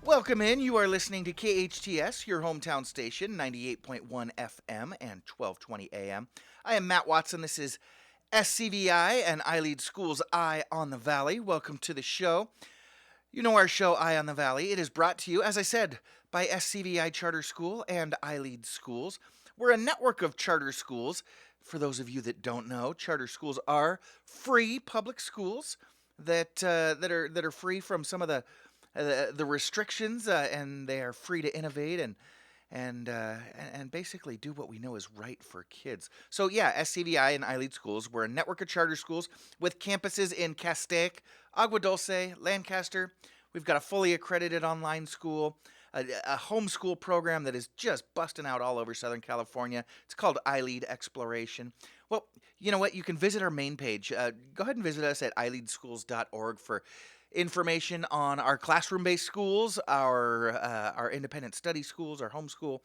Welcome in. You are listening to KHTS, your hometown station, 98.1 FM and 1220 AM. I am Matt Watson. This is SCVI and I Lead Schools Eye on the Valley. Welcome to the show. You know our show, Eye on the Valley. It is brought to you, as I said, by SCVI Charter School and I Lead Schools. We're a network of charter schools. For those of you that don't know, charter schools are free public schools that are free from some of the restrictions, and they are free to innovate and basically do what we know is right for kids. So yeah, SCVI and I Lead Schools, we're a network of charter schools with campuses in Castaic, Agua Dulce, Lancaster. We've got a fully accredited online school, a homeschool program that is just busting out all over Southern California. It's called I Lead Exploration. Well, you know what? You can visit our main page. Go ahead and visit us at ileadschools.org for information on our classroom-based schools, our independent study schools, our homeschool.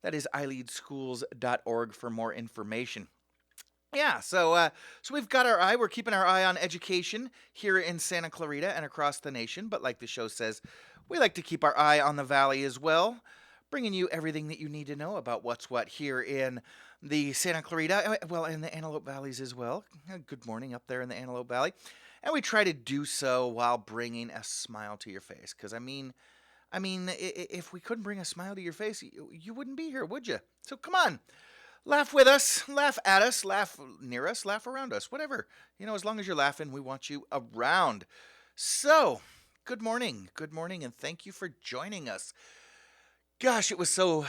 That is ileadschools.org for more information. Yeah, so we've got our eye. We're keeping our eye on education here in Santa Clarita and across the nation. But like the show says, we like to keep our eye on the valley as well, bringing you everything that you need to know about what's what here in the Santa Clarita, well, in the Antelope Valleys as well. Good morning up there in the Antelope Valley. And we try to do so while bringing a smile to your face. Because, I mean, if we couldn't bring a smile to your face, you wouldn't be here, would you? So come on. Laugh with us, laugh at us, laugh near us, laugh around us, whatever. You know, as long as you're laughing, we want you around. So, good morning, and thank you for joining us. Gosh, it was so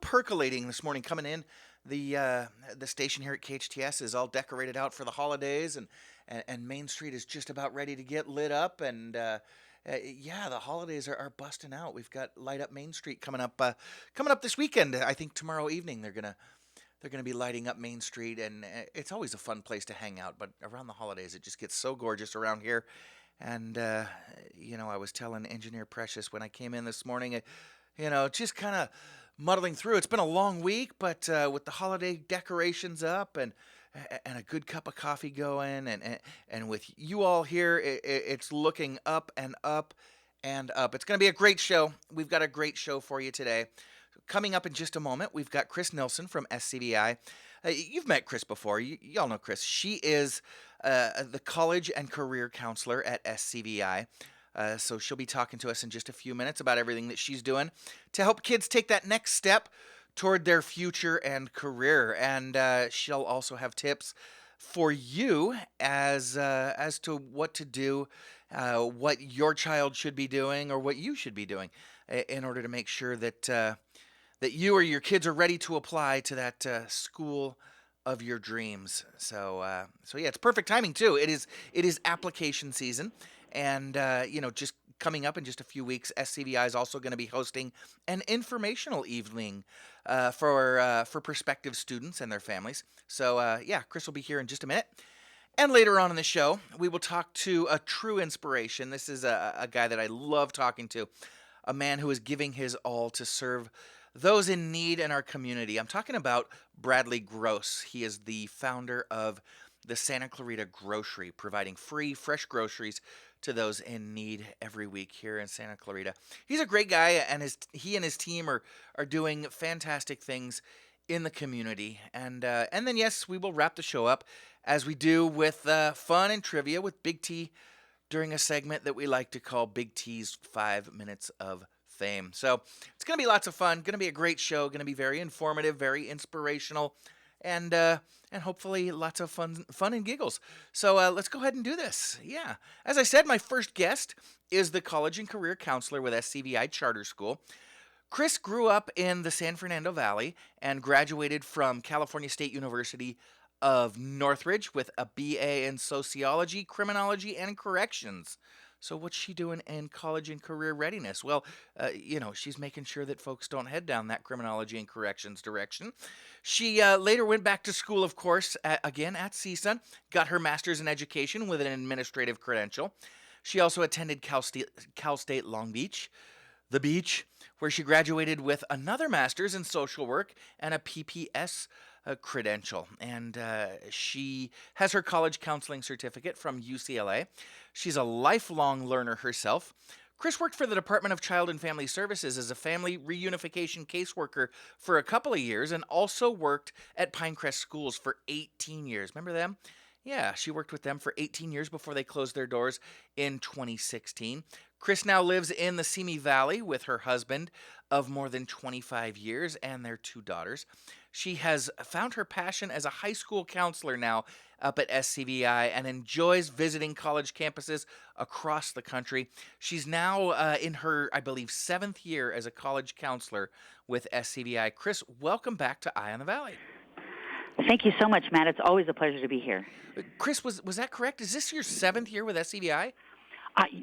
percolating this morning coming in. The station here at KHTS is all decorated out for the holidays, and Main Street is just about ready to get lit up, and yeah, the holidays are busting out. We've got Light Up Main Street coming up this weekend. I think tomorrow evening they're gonna be lighting up Main Street, and it's always a fun place to hang out. But around the holidays, it just gets so gorgeous around here. And you know, I was telling Engineer Precious when I came in this morning, just kind of muddling through. It's been a long week, but with the holiday decorations up and a good cup of coffee going, and with you all here, it's looking up and up and up. It's going to be a great show. We've got a great show for you today. Coming up in just a moment, we've got Kris Nilsson from SCVI. You've met Kris before. Y'all know Kris. She is the college and career counselor at SCVI. So she'll be talking to us in just a few minutes about everything that she's doing to help kids take that next step toward their future and career. And she'll also have tips for you as to what to do, what your child should be doing, or what you should be doing in order to make sure that that you or your kids are ready to apply to that school of your dreams. So yeah, it's perfect timing too. It is application season, and just coming up in just a few weeks, SCVI is also going to be hosting an informational evening for prospective students and their families. So yeah, Kris will be here in just a minute. And later on in the show, we will talk to a true inspiration. This is a guy that I love talking to, a man who is giving his all to serve those in need in our community. I'm talking about Bradley Gross. He is the founder of the Santa Clarita Grocery, providing free, fresh groceries to those in need every week here in Santa Clarita. He's a great guy, and he and his team are doing fantastic things in the community. And then, yes, we will wrap the show up, as we do, with fun and trivia with Big T during a segment that we like to call Big T's 5 Minutes of Fame. So it's going to be lots of fun, going to be a great show, going to be very informative, very inspirational, and hopefully lots of fun and giggles. So let's go ahead and do this. Yeah. As I said, my first guest is the college and career counselor with SCVI Charter School. Kris grew up in the San Fernando Valley and graduated from California State University of Northridge with a BA in Sociology, Criminology, and Corrections. So what's she doing in college and career readiness? Well, she's making sure that folks don't head down that criminology and corrections direction. She later went back to school, of course, again at CSUN, got her master's in education with an administrative credential. She also attended Cal State Long Beach, the beach, where she graduated with another master's in social work and a PPS credential. And she has her college counseling certificate from UCLA. She's a lifelong learner herself. Kris worked for the Department of Child and Family Services as a family reunification caseworker for a couple of years and also worked at Pinecrest Schools for 18 years. Remember them? Yeah, she worked with them for 18 years before they closed their doors in 2016. Kris now lives in the Simi Valley with her husband of more than 25 years and their two daughters. She has found her passion as a high school counselor now up at SCVI and enjoys visiting college campuses across the country. She's now in her, I believe, 7th year as a college counselor with SCVI. Kris, welcome back to Eye on the Valley. Thank you so much, Matt. It's always a pleasure to be here. Kris, was that correct? Is this your 7th year with SCVI?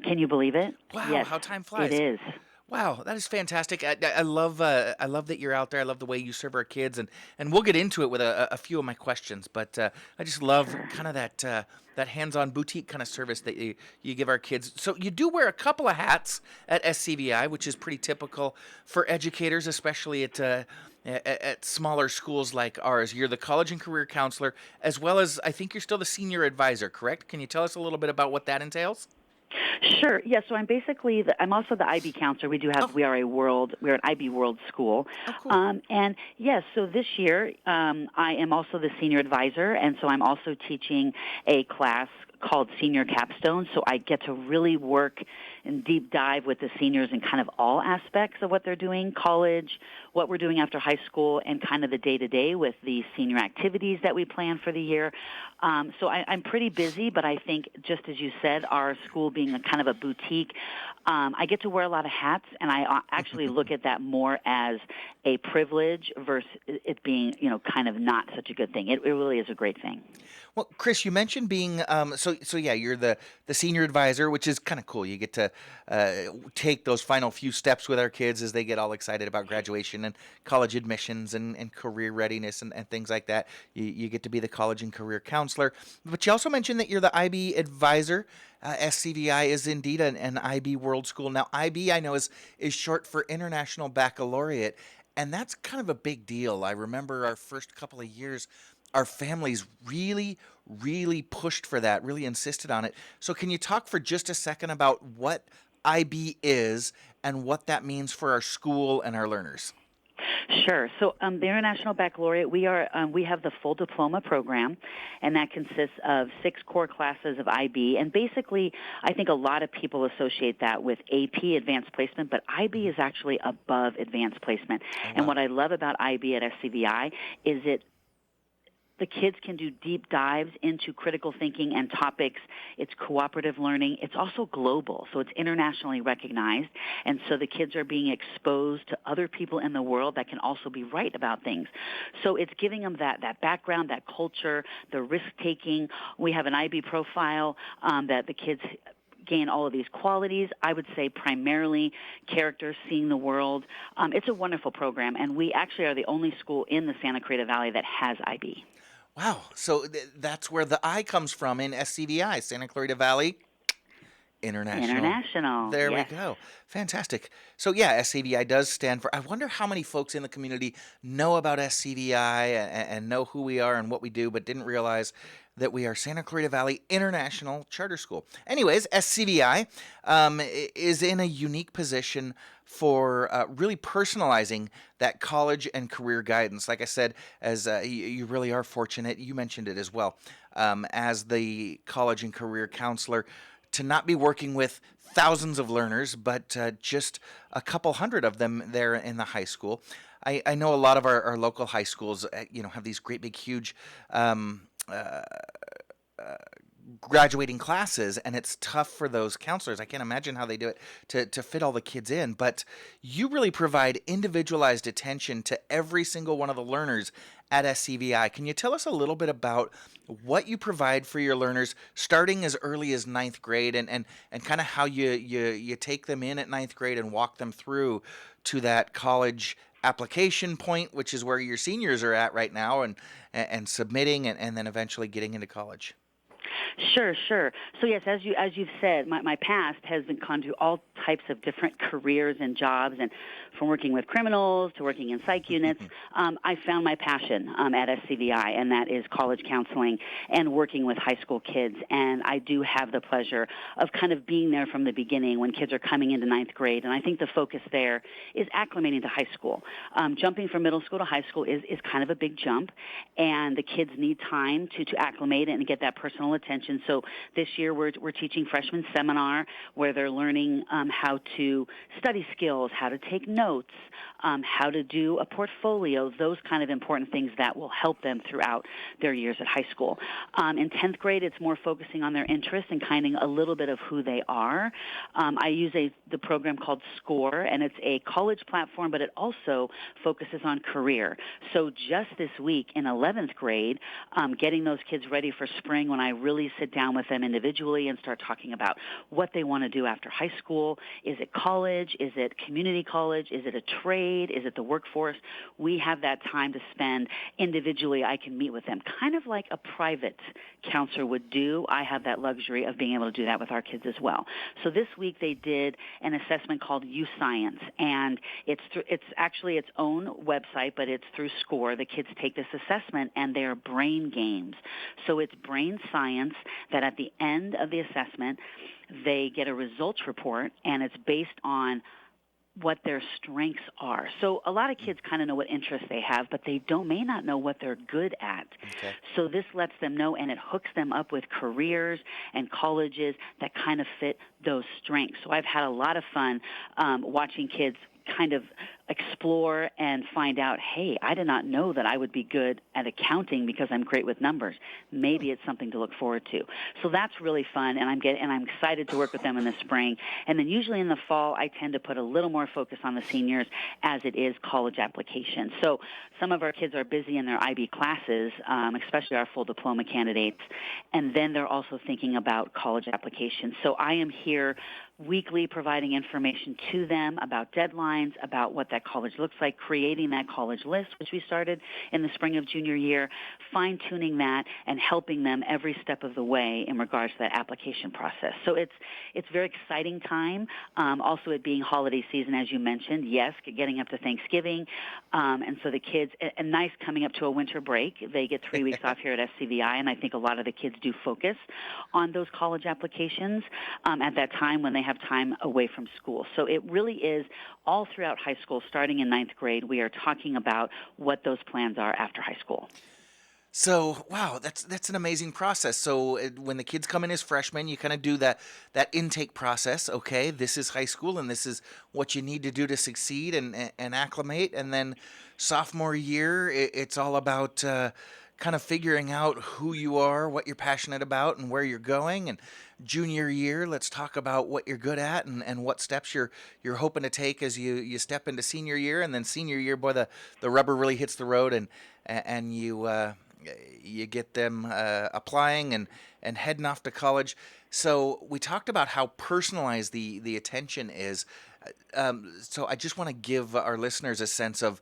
Can you believe it? Wow, yes, how time flies. It is. Wow, that is fantastic. I love that you're out there. I love the way you serve our kids, and we'll get into it with a few of my questions. But I just love kind of that hands-on boutique kind of service that you give our kids. So you do wear a couple of hats at SCVI, which is pretty typical for educators, especially at smaller schools like ours. You're the college and career counselor, as well as I think you're still the senior advisor, correct? Can you tell us a little bit about what that entails? Sure. Yeah. So I'm also the IB counselor. We are we're an IB World school. Oh, cool. And yes, so this year I am also the senior advisor, and so I'm also teaching a class called Senior Capstone. So I get to really work and deep dive with the seniors in kind of all aspects of what they're doing, college, what we're doing after high school, and kind of the day-to-day with the senior activities that we plan for the year. So I'm pretty busy, but I think just as you said, our school being a kind of a boutique, I get to wear a lot of hats, and I actually look at that more as a privilege versus it being, kind of not such a good thing. It really is a great thing. Well, Kris, you mentioned being so yeah, you're the senior advisor, which is kind of cool. You get to take those final few steps with our kids as they get all excited about graduation and college admissions and career readiness and things like that. You get to be the college and career counselor, but you also mentioned that you're the IB advisor. SCVI is indeed an IB World School. Now, IB I know is short for International Baccalaureate, and that's kind of a big deal. I remember our first couple of years, our families really, really pushed for that, really insisted on it. So can you talk for just a second about what IB is and what that means for our school and our learners? Sure. So the International Baccalaureate, we have the full diploma program, and that consists of 6 core classes of IB. And basically, I think a lot of people associate that with AP, advanced placement, but IB is actually above advanced placement. Oh, wow. And what I love about IB at SCVI is the kids can do deep dives into critical thinking and topics. It's cooperative learning. It's also global, so it's internationally recognized. And so the kids are being exposed to other people in the world that can also be right about things. So it's giving them that background, that culture, the risk-taking. We have an IB profile that the kids gain all of these qualities. I would say primarily character, seeing the world. It's a wonderful program, and we actually are the only school in the Santa Clarita Valley that has IB. Wow. So that's where the I comes from in SCVI, Santa Clarita Valley International. There yes. we go. Fantastic. So yeah, SCVI does stand for, I wonder how many folks in the community know about SCVI and know who we are and what we do, but didn't realize that we are Santa Clarita Valley International Charter School. Anyways, SCVI is in a unique position for really personalizing that college and career guidance. Like I said, as you really are fortunate, you mentioned it as well, as the college and career counselor, to not be working with thousands of learners, but just a couple hundred of them there in the high school. I know a lot of our local high schools, have these great big huge graduating classes, and it's tough for those counselors. I can't imagine how they do it to fit all the kids in, but you really provide individualized attention to every single one of the learners at SCVI. Can you tell us a little bit about what you provide for your learners starting as early as 9th grade and kind of how you take them in at 9th grade and walk them through to that college application point, which is where your seniors are at right now and submitting and then eventually getting into college? Sure, sure. So yes, as you've said, my past has been gone to all types of different careers and jobs, and from working with criminals to working in psych units, I found my passion at SCVI, and that is college counseling and working with high school kids. And I do have the pleasure of kind of being there from the beginning when kids are coming into ninth grade. And I think the focus there is acclimating to high school. Jumping from middle school to high school is kind of a big jump, and the kids need time to acclimate and get that personal attention. So this year we're teaching freshman seminar where they're learning how to study skills, how to take notes, how to do a portfolio, those kind of important things that will help them throughout their years at high school. In 10th grade, it's more focusing on their interests and kind of a little bit of who they are. I use the program called SCORE, and it's a college platform, but it also focuses on career. So just this week in 11th grade, getting those kids ready for spring when I really sit down with them individually and start talking about what they want to do after high school. Is it college? Is it community college? Is it a trade? Is it the workforce? We have that time to spend individually. I can meet with them, kind of like a private counselor would do. I have that luxury of being able to do that with our kids as well. So this week they did an assessment called U-Science, and it's actually its own website, but it's through SCORE. The kids take this assessment, and they're brain games. So it's brain science that at the end of the assessment, they get a results report, and it's based on what their strengths are. So a lot of kids kind of know what interests they have, but they may not know what they're good at. Okay. So this lets them know, and it hooks them up with careers and colleges that kind of fit those strengths. So I've had a lot of fun watching kids kind of explore and find out, hey, I did not know that I would be good at accounting because I'm great with numbers. Maybe it's something to look forward to. So that's really fun, and I'm excited to work with them in the spring. And then usually in the fall, I tend to put a little more focus on the seniors as it is college applications. So some of our kids are busy in their IB classes, especially our full diploma candidates, and then they're also thinking about college applications. So I am here weekly providing information to them about deadlines, about what that college looks like, creating that college list, which we started in the spring of junior year, fine-tuning that, and helping them every step of the way in regards to that application process. So it's very exciting time. Also, it being holiday season, as you mentioned, yes, getting up to Thanksgiving, and so the kids, and nice coming up to a winter break. They get 3 weeks off here at SCVI, and I think a lot of the kids do focus on those college applications at that time when they have time away from school. So it really is all throughout high school, starting in ninth grade, we are talking about what those plans are after high school. So, wow, that's an amazing process. So, when the kids come in as freshmen, you kind of do that intake process. Okay, this is high school, and this is what you need to do to succeed and acclimate. And then, sophomore year, it's all about kind of figuring out who you are, what you're passionate about, and where you're going. And junior year, let's talk about what you're good at and what steps you're hoping to take as you step into senior year. And then senior year, boy, the rubber really hits the road, and you get them applying and heading off to college. So we talked about how personalized the attention is. So I just want to give our listeners a sense of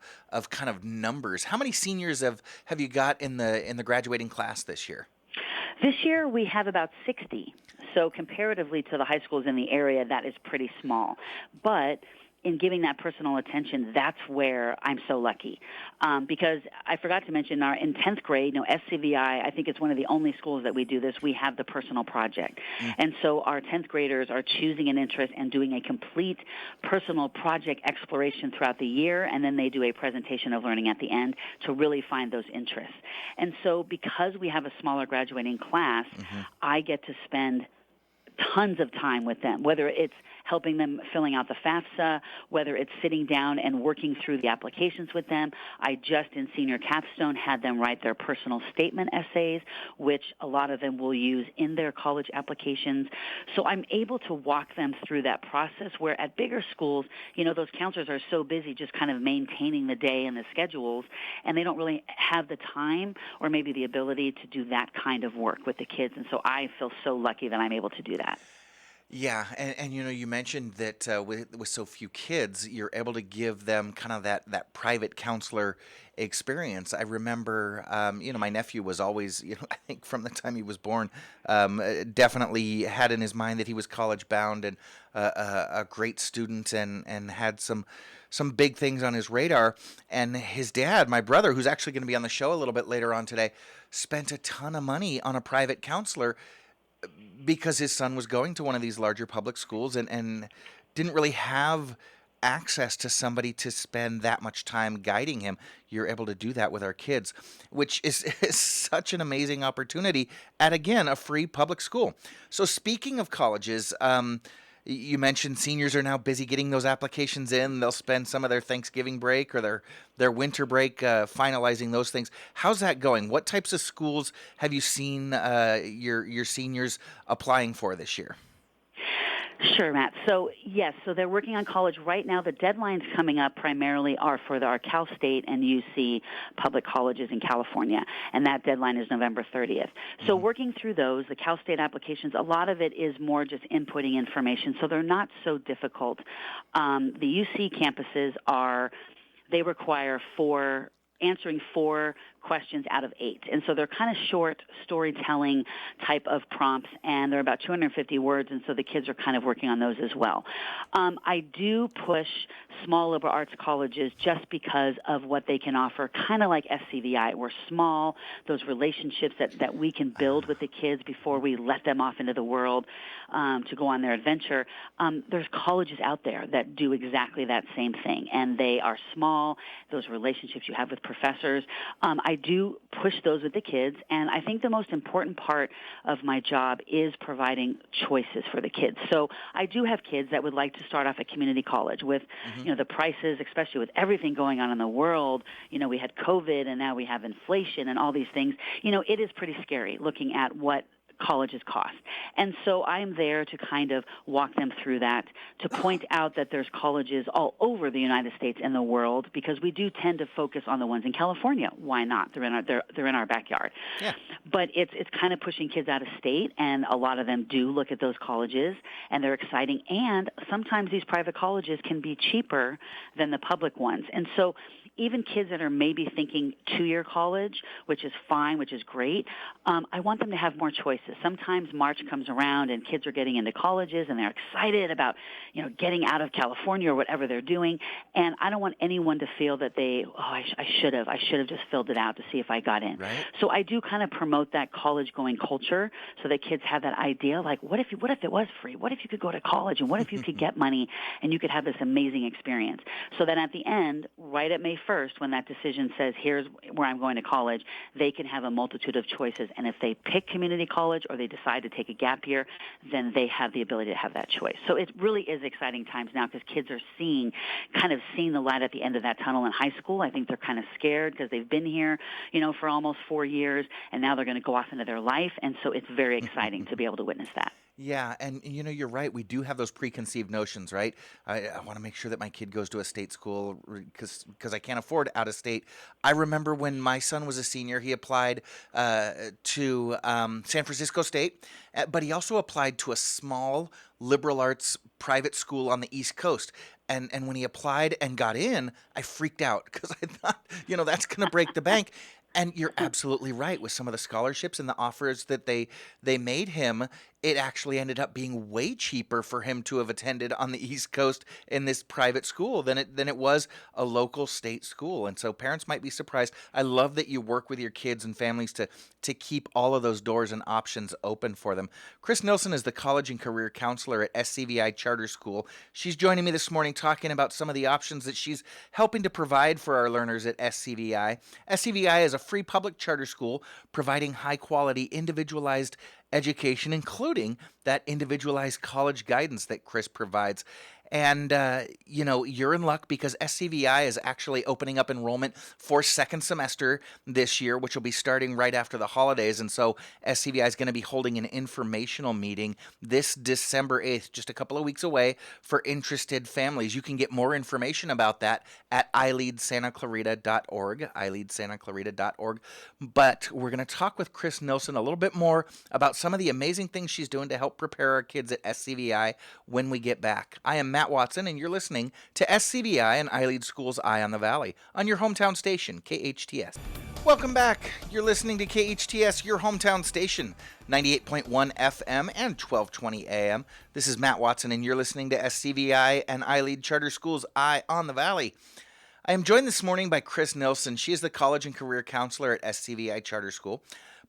kind of numbers. How many seniors have you got in the graduating class this year? This year we have about 60. So comparatively to the high schools in the area, that is pretty small. But in giving that personal attention, that's where I'm so lucky. Because I forgot to mention, in 10th grade, SCVI, I think it's one of the only schools that we do this, we have the personal project. And so our 10th graders are choosing an interest and doing a complete personal project exploration throughout the year, and then they do a presentation of learning at the end to really find those interests. And so because we have a smaller graduating class, I get to spend tons of time with them, whether it's helping them filling out the FAFSA, whether it's sitting down and working through the applications with them. I just in senior capstone had them write their personal statement essays, which a lot of them will use in their college applications. So I'm able to walk them through that process, where at bigger schools, those counselors are so busy just kind of maintaining the day and the schedules, and they don't really have the time or maybe the ability to do that kind of work with the kids. And so I feel so lucky that I'm able to do that. Yeah, and you mentioned that with so few kids, you're able to give them kind of that private counselor experience. I remember, my nephew was always, I think from the time he was born, definitely had in his mind that he was college bound and a great student and had some big things on his radar. And his dad, my brother, who's actually going to be on the show a little bit later on today, spent a ton of money on a private counselor because his son was going to one of these larger public schools and didn't really have access to somebody to spend that much time guiding him. You're able to do that with our kids, which is such an amazing opportunity at, again, a free public school. So, speaking of colleges, you mentioned seniors are now busy getting those applications in. They'll spend some of their Thanksgiving break or their winter break finalizing those things. How's that going? What types of schools have you seen your seniors applying for this year? Sure, Matt. So, yes, so they're working on college right now. The deadlines coming up primarily are for our Cal State and UC public colleges in California, and that deadline is November 30th. So Mm-hmm. working through those, the Cal State applications, a lot of it is more just inputting information, so they're not so difficult. The UC campuses they require answering 4 questions out of 8. And so they're kind of short storytelling type of prompts, and they're about 250 words, and so the kids are kind of working on those as well. I do push small liberal arts colleges just because of what they can offer, kind of like SCVI. We're small, those relationships that we can build with the kids before we let them off into the world to go on their adventure. There's colleges out there that do exactly that same thing, and they are small, those relationships you have with professors. I do push those with the kids, and I think the most important part of my job is providing choices for the kids. So I do have kids that would like to start off at community college with, Mm-hmm. the prices, especially with everything going on in the world. We had COVID, and now we have inflation and all these things. It is pretty scary looking at what colleges cost. And so I'm there to kind of walk them through that, to point out that there's colleges all over the United States and the world, because we do tend to focus on the ones in California. Why not? They're in our backyard. Yeah. But it's kind of pushing kids out of state, and a lot of them do look at those colleges, and they're exciting. And sometimes these private colleges can be cheaper than the public ones. And so even kids that are maybe thinking 2-year college, which is fine, which is great, I want them to have more choices. Sometimes March comes around and kids are getting into colleges and they're excited about, getting out of California or whatever they're doing. And I don't want anyone to feel that I should have just filled it out to see if I got in. Right. So I do kind of promote that college-going culture so that kids have that idea, like, what if it was free? What if you could go to college? And what if you could get money and you could have this amazing experience? So that at the end, right at May 1st, when that decision says, here's where I'm going to college, they can have a multitude of choices. And if they pick community college or they decide to take a gap year, then they have the ability to have that choice. So it really is exciting times now, because kids are seeing the light at the end of that tunnel in high school. I think they're kind of scared because they've been here, for almost 4 years, and now they're going to go off into their life. And so it's very exciting to be able to witness that. Yeah, and you're right. We do have those preconceived notions, right? I want to make sure that my kid goes to a state school because I can't afford out of state. I remember when my son was a senior, he applied to San Francisco State, but he also applied to a small liberal arts private school on the East Coast. And when he applied and got in, I freaked out because I thought, that's going to break the bank. And you're absolutely right. With some of the scholarships and the offers that they made him, it actually ended up being way cheaper for him to have attended on the East Coast in this private school than it was a local state school. And so parents might be surprised. I love that you work with your kids and families to keep all of those doors and options open for them. Kris Nilsson is the college and career counselor at SCVI Charter School. She's joining me this morning talking about some of the options that she's helping to provide for our learners at SCVI. SCVI is a free public charter school providing high-quality, individualized education, including that individualized college guidance that Kris provides. And, you're in luck because SCVI is actually opening up enrollment for second semester this year, which will be starting right after the holidays. And so SCVI is going to be holding an informational meeting this December 8th, just a couple of weeks away, for interested families. You can get more information about that at ileadsantaclarita.org, ileadsantaclarita.org. But we're going to talk with Kris Nilsson a little bit more about some of the amazing things she's doing to help prepare our kids at SCVI when we get back. I am Matt Watson, and you're listening to SCVI and iLead Schools Eye on the Valley on your hometown station, KHTS. Welcome back. You're listening to KHTS, your hometown station, 98.1 FM and 1220 AM. This is Matt Watson, and you're listening to SCVI and iLead Charter Schools Eye on the Valley. I am joined this morning by Kris Nilsson. She is the College and Career Counselor at SCVI Charter School.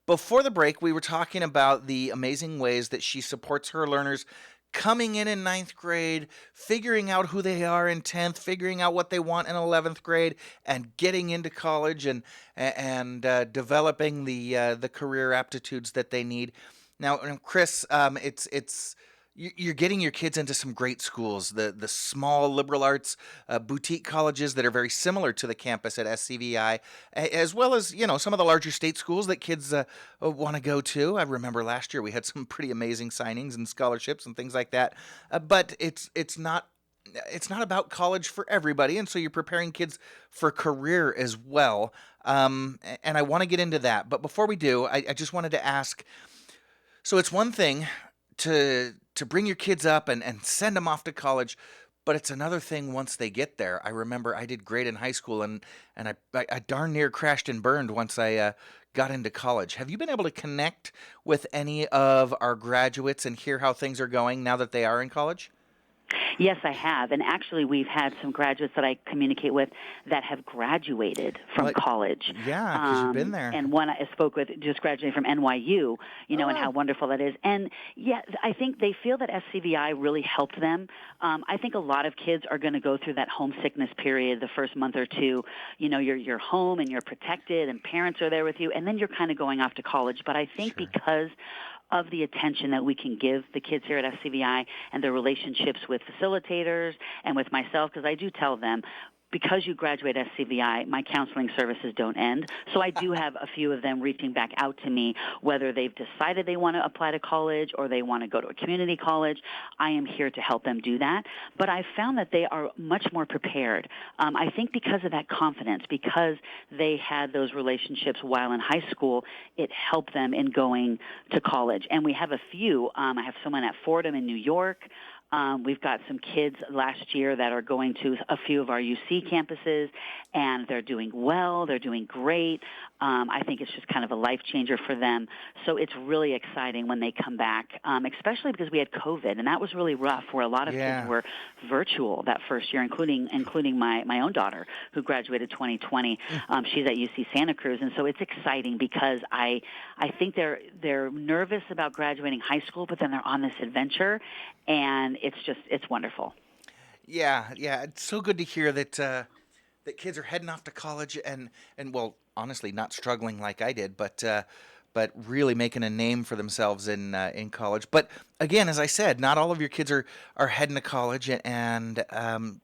Before the break, we were talking about the amazing ways that she supports her learners coming in ninth grade, figuring out who they are in 10th, figuring out what they want in 11th grade, and getting into college and developing the career aptitudes that they need. Now, Kris, you're getting your kids into some great schools, the small liberal arts boutique colleges that are very similar to the campus at SCVI, as well as some of the larger state schools that kids want to go to. I remember last year we had some pretty amazing signings and scholarships and things like that. But it's not about college for everybody, and so you're preparing kids for career as well. And I want to get into that, but before we do, I just wanted to ask. So it's one thing to bring your kids up and send them off to college, but it's another thing once they get there. I remember I did great in high school, and I darn near crashed and burned once I got into college. Have you been able to connect with any of our graduates and hear how things are going now that they are in college? Yes, I have. And actually, we've had some graduates that I communicate with that have graduated from college. Yeah, because you've been there. And one I spoke with just graduated from NYU, and how wonderful that is. And, yeah, I think they feel that SCVI really helped them. I think a lot of kids are going to go through that homesickness period the first month or two. You're home and you're protected and parents are there with you, and then you're kind of going off to college. But I think because of the attention that we can give the kids here at SCVI and their relationships with facilitators and with myself, because I do tell them, because you graduate SCVI, my counseling services don't end. So I do have a few of them reaching back out to me, whether they've decided they want to apply to college or they want to go to a community college. I am here to help them do that. But I found that they are much more prepared. I think because of that confidence, because they had those relationships while in high school, it helped them in going to college. And we have a few. I have someone at Fordham in New York. We've got some kids last year that are going to a few of our UC campuses, and they're doing well. They're doing great. I think it's just kind of a life changer for them. So it's really exciting when they come back, especially because we had COVID, and that was really rough, where a lot of kids were virtual that first year, including my own daughter, who graduated 2020. She's at UC Santa Cruz, and so it's exciting because I think they're nervous about graduating high school, but then they're on this adventure, and it's wonderful. Yeah, it's so good to hear that that kids are heading off to college and well, honestly, not struggling like I did, but really making a name for themselves in college. But again, as I said, not all of your kids are heading to college, and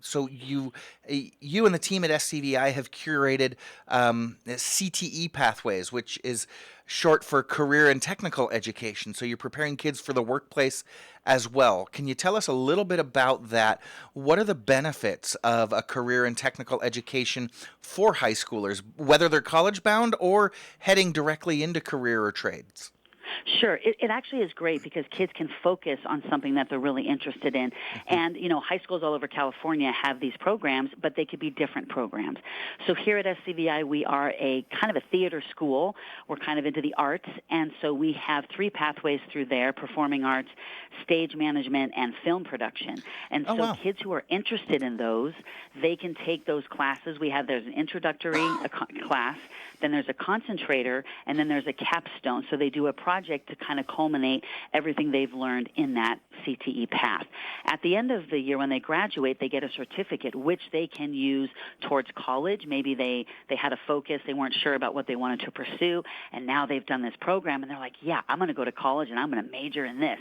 so you and the team at SCVI have curated CTE pathways, which is short for career and technical education. So you're preparing kids for the workplace as well. Can you tell us a little bit about that? What are the benefits of a career and technical education for high schoolers, whether they're college bound or heading directly into career or trades? Sure. It actually is great because kids can focus on something that they're really interested in. And, high schools all over California have these programs, but they could be different programs. So here at SCVI, we are a kind of a theater school. We're kind of into the arts. And so we have 3 pathways through there: performing arts, stage management, and film production. And kids who are interested in those, they can take those classes. There's an introductory class, then there's a concentrator, and then there's a capstone. So they do a project to kind of culminate everything they've learned in that CTE path. At the end of the year, when they graduate, they get a certificate which they can use towards college. Maybe they had a focus, they weren't sure about what they wanted to pursue, and now they've done this program, and they're like, yeah, I'm going to go to college, and I'm going to major in this.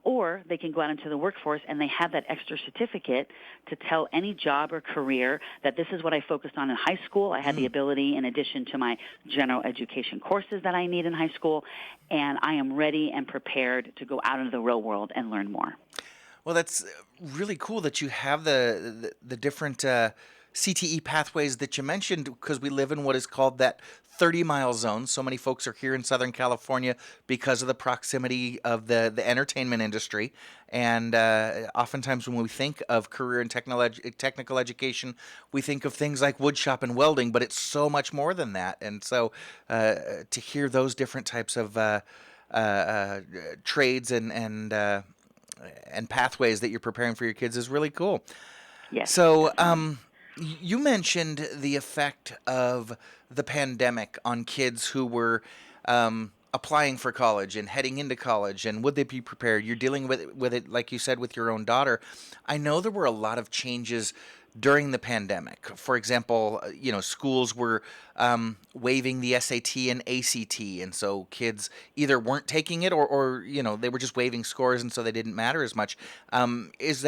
Or they can go out into the workforce, and they have that extra certificate to tell any job or career that this is what I focused on in high school. I had the ability, in addition to my general education courses that I need in high school, and I am ready and prepared to go out into the real world and learn more. Well, that's really cool that you have the different CTE pathways that you mentioned, because we live in what is called that 30-mile zone. So many folks are here in Southern California because of the proximity of the entertainment industry. And oftentimes when we think of career and technical education, we think of things like woodshop and welding, but it's so much more than that. And so to hear those different types of trades and pathways that you're preparing for your kids is really cool. Yes. So, you mentioned the effect of the pandemic on kids who were applying for college and heading into college, and would they be prepared? You're dealing with it, like you said, with your own daughter. I know there were a lot of changes during the pandemic. For example, schools were waiving the SAT and ACT, and so kids either weren't taking it or they were just waiving scores, and so they didn't matter as much. Is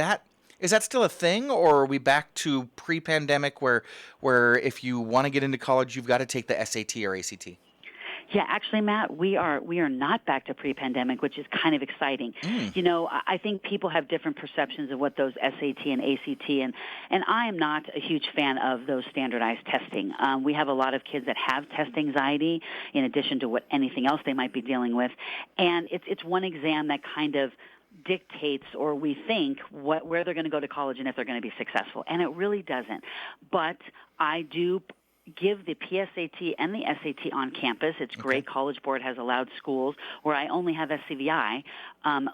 that still a thing, or are we back to pre-pandemic where if you want to get into college, you've got to take the SAT or ACT? Yeah, actually, Matt, we are not back to pre-pandemic, which is kind of exciting. I think people have different perceptions of what those SAT and ACT, and I am not a huge fan of those standardized testing. We have a lot of kids that have test anxiety in addition to what anything else they might be dealing with, and it's one exam that kind of dictates, or we think, where they're going to go to college and if they're going to be successful, and it really doesn't. But I do give the PSAT and the SAT on campus. It's great. College Board has allowed schools where I only have SCVI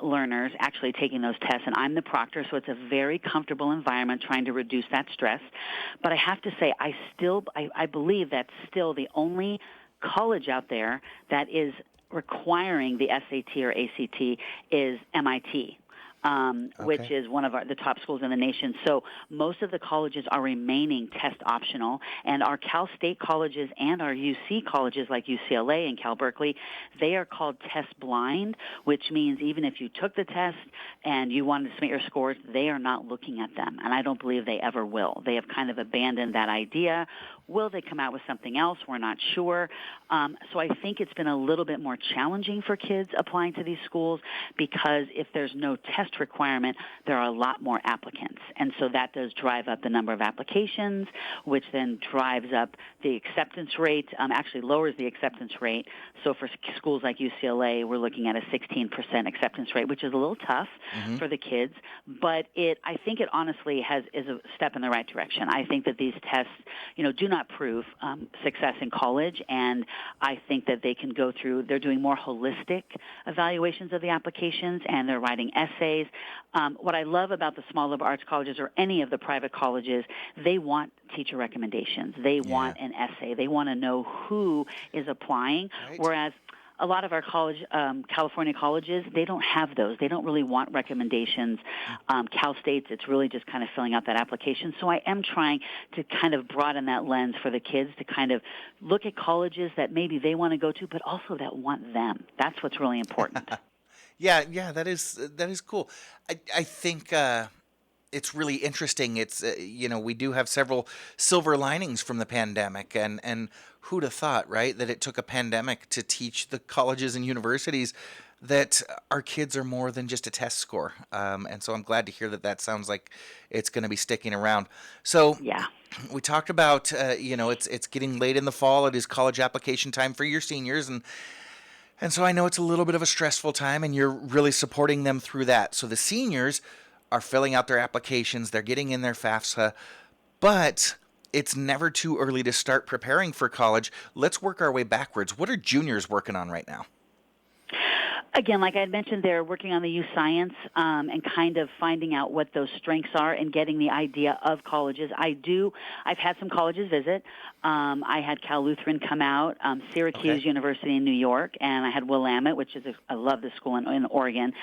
learners actually taking those tests, and I'm the proctor, so it's a very comfortable environment trying to reduce that stress. But I have to say, I believe that's still the only college out there that is requiring the SAT or ACT is MIT. Which is one of the top schools in the nation. So most of the colleges are remaining test optional, and our Cal State colleges and our UC colleges like UCLA and Cal Berkeley, they are called test blind, which means even if you took the test and you wanted to submit your scores, they are not looking at them, and I don't believe they ever will. They have kind of abandoned that idea. Will they come out with something else? We're not sure. So I think it's been a little bit more challenging for kids applying to these schools, because if there's no test requirement, there are a lot more applicants. And so that does drive up the number of applications, which then drives up the acceptance rate, actually lowers the acceptance rate. So for schools like UCLA, we're looking at a 16% acceptance rate, which is a little tough for the kids. But I think it honestly is a step in the right direction. I think that these tests, do not prove success in college, and I think that they can go through, they're doing more holistic evaluations of the applications, and they're writing essays. What I love about the small liberal arts colleges or any of the private colleges, they want teacher recommendations. They want an essay. They want to know who is applying, whereas a lot of our California colleges, they don't have those. They don't really want recommendations. Cal State's, it's really just kind of filling out that application. So I am trying to kind of broaden that lens for the kids to kind of look at colleges that maybe they want to go to, but also that want them. That's what's really important. Yeah, that is cool. I think it's really interesting. It's we do have several silver linings from the pandemic, and who'd have thought, right, that it took a pandemic to teach the colleges and universities that our kids are more than just a test score. And so I'm glad to hear that sounds like it's going to be sticking around. So we talked about it's getting late in the fall. It is college application time for your seniors, and so I know it's a little bit of a stressful time, and you're really supporting them through that. So the seniors are filling out their applications, they're getting in their FAFSA, but it's never too early to start preparing for college. Let's work our way backwards. What are juniors working on right now? Again, like I had mentioned, they're working on the youth science and kind of finding out what those strengths are and getting the idea of colleges. I've had some colleges visit. I had Cal Lutheran come out, Okay. Syracuse University in New York, and I had Willamette, which is I love the school in Oregon.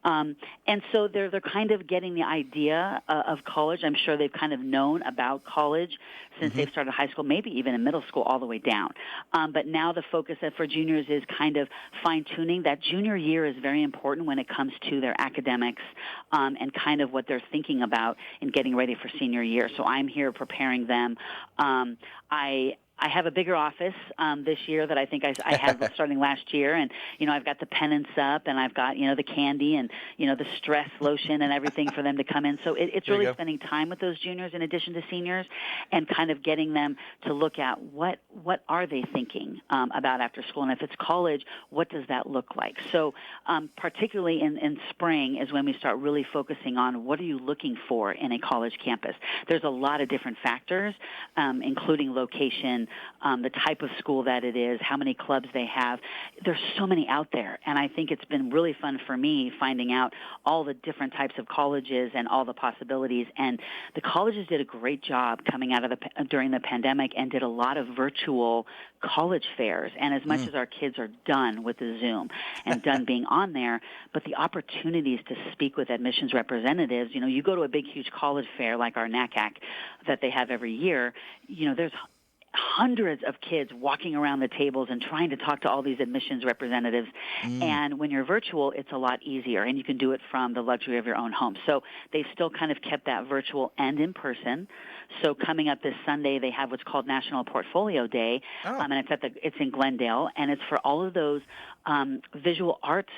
And so they're kind of getting the idea of college. I'm sure they've kind of known about college since Hmm. they've started high school, maybe even in middle school all the way down. But now the focus for juniors is kind of fine-tuning. That junior year is very important when it comes to their academics and kind of what they're thinking about in getting ready for senior year. So I'm here preparing them. I have a bigger office this year that I think I had starting last year, and I've got the pennants up, and I've got the candy and the stress lotion and everything for them to come in. So it's There you really go. spending time with those juniors in addition to seniors, and kind of getting them to look at what are they thinking about after school, and if it's college, what does that look like? So particularly in spring is when we start really focusing on what are you looking for in a college campus. There's a lot of different factors, including location, the type of school that it is, how many clubs they have. There's so many out there, and I think it's been really fun for me finding out all the different types of colleges and all the possibilities. And the colleges did a great job coming out of during the pandemic and did a lot of virtual college fairs. And as much as our kids are done with the Zoom and done being on there, but the opportunities to speak with admissions representatives, you go to a big, huge college fair like our NACAC that they have every year, there's hundreds of kids walking around the tables and trying to talk to all these admissions representatives. Mm. And when you're virtual, it's a lot easier, and you can do it from the luxury of your own home. So they've still kind of kept that virtual and in person. So coming up this Sunday, they have what's called National Portfolio Day, Oh, and it's in Glendale, and it's for all of those visual arts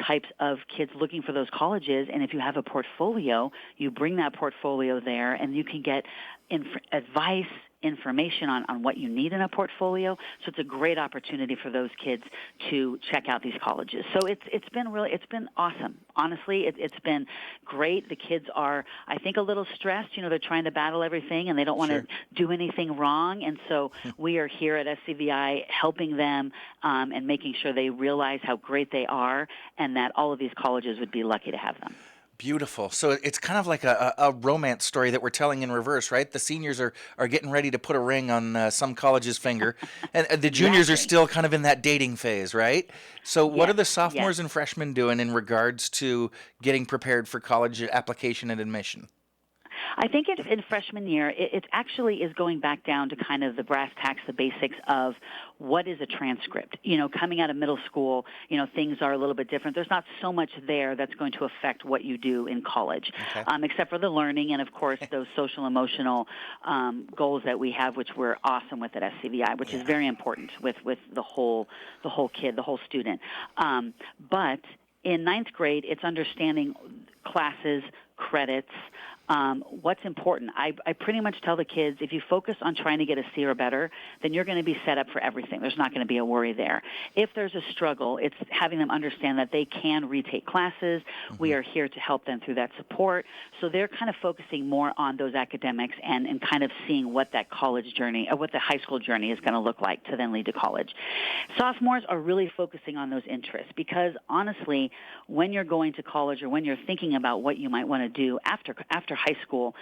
types of kids looking for those colleges. And if you have a portfolio, you bring that portfolio there, and you can get advice, information on what you need in a portfolio. So it's a great opportunity for those kids to check out these colleges. So it's been awesome. Honestly, it's been great. The kids are, I think, a little stressed. They're trying to battle everything, and they don't want sure. to do anything wrong. And so we are here at SCVI helping them and making sure they realize how great they are, and that all of these colleges would be lucky to have them. Beautiful. So it's kind of like a romance story that we're telling in reverse, right? The seniors are getting ready to put a ring on some college's finger, and the juniors are Exactly. still kind of in that dating phase, right? So what are Yes, the yes. sophomores and freshmen doing in regards to getting prepared for college application and admission? I think in freshman year, it actually is going back down to kind of the brass tacks, the basics of what is a transcript. Coming out of middle school, things are a little bit different. There's not so much there that's going to affect what you do in college, Okay. except for the learning and, of course, those social emotional goals that we have, which we're awesome with at SCVI, which is Yeah. very important with the whole kid, the whole student. But in ninth grade, it's understanding classes, credits, what's important. I pretty much tell the kids, if you focus on trying to get a C or better, then you're going to be set up for everything. There's not going to be a worry there. If there's a struggle, it's having them understand that they can retake classes. We are here to help them through that support. So they're kind of focusing more on those academics and kind of seeing what that college journey, or what the high school journey is going to look like to then lead to college. Sophomores are really focusing on those interests because, honestly, when you're going to college or when you're thinking about what you might want to do after high school,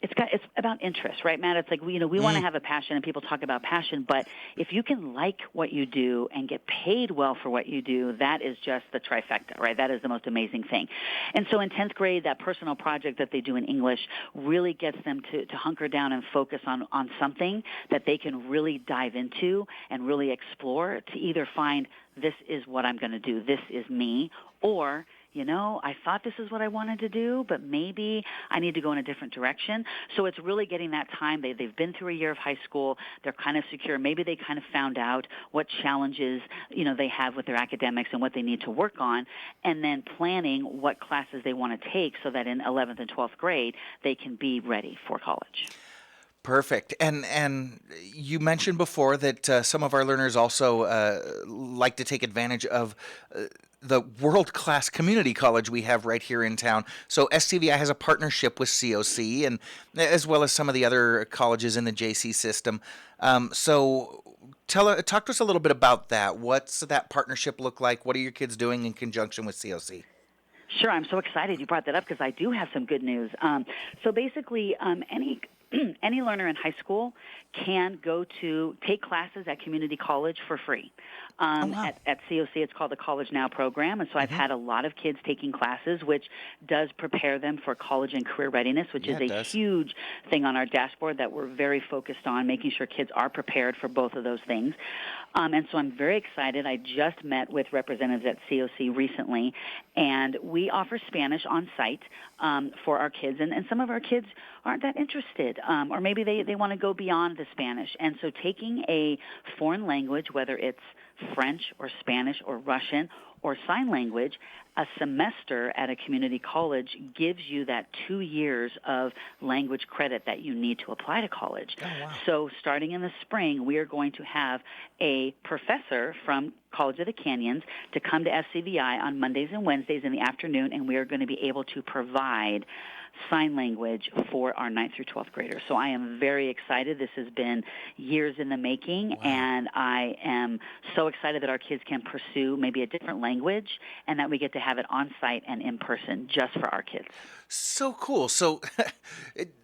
it's about interest, right, Matt? It's like we want to have a passion, and people talk about passion, but if you can like what you do and get paid well for what you do, that is just the trifecta, right? That is the most amazing thing. And so in 10th grade, that personal project that they do in English really gets them to hunker down and focus on something that they can really dive into and really explore to either find this is what I'm going to do, this is me, or I thought this is what I wanted to do, but maybe I need to go in a different direction. So it's really getting that time. They've been through a year of high school. They're kind of secure. Maybe they kind of found out what challenges, they have with their academics and what they need to work on, and then planning what classes they want to take so that in 11th and 12th grade, they can be ready for college. Perfect. And you mentioned before that some of our learners also like to take advantage of the world-class community college we have right here in town. So SCVI has a partnership with COC, and as well as some of the other colleges in the JC system. So Talk to us a little bit about that. What's that partnership look like? What are your kids doing in conjunction with COC? Sure, I'm so excited you brought that up because I do have some good news. So basically, any any learner in high school can take classes at community college for free. Oh, wow. At COC, it's called the College Now program, and so I've had a lot of kids taking classes, which does prepare them for college and career readiness, which is a huge thing on our dashboard that we're very focused on, making sure kids are prepared for both of those things. And so I'm very excited. I just met with representatives at COC recently, and we offer Spanish on site for our kids. And some of our kids aren't that interested, or maybe they want to go beyond the Spanish. And so taking a foreign language, whether it's French or Spanish or Russian or sign language, a semester at a community college gives you that 2 years of language credit that you need to apply to college. Oh, wow. So starting in the spring, we are going to have a professor from College of the Canyons to come to SCVI on Mondays and Wednesdays in the afternoon, and we are going to be able to provide sign language for our 9th through 12th graders. So I am very excited. This has been years in the making, and I am so excited that our kids can pursue maybe a different language and that we get to have it on site and in person just for our kids. So cool. So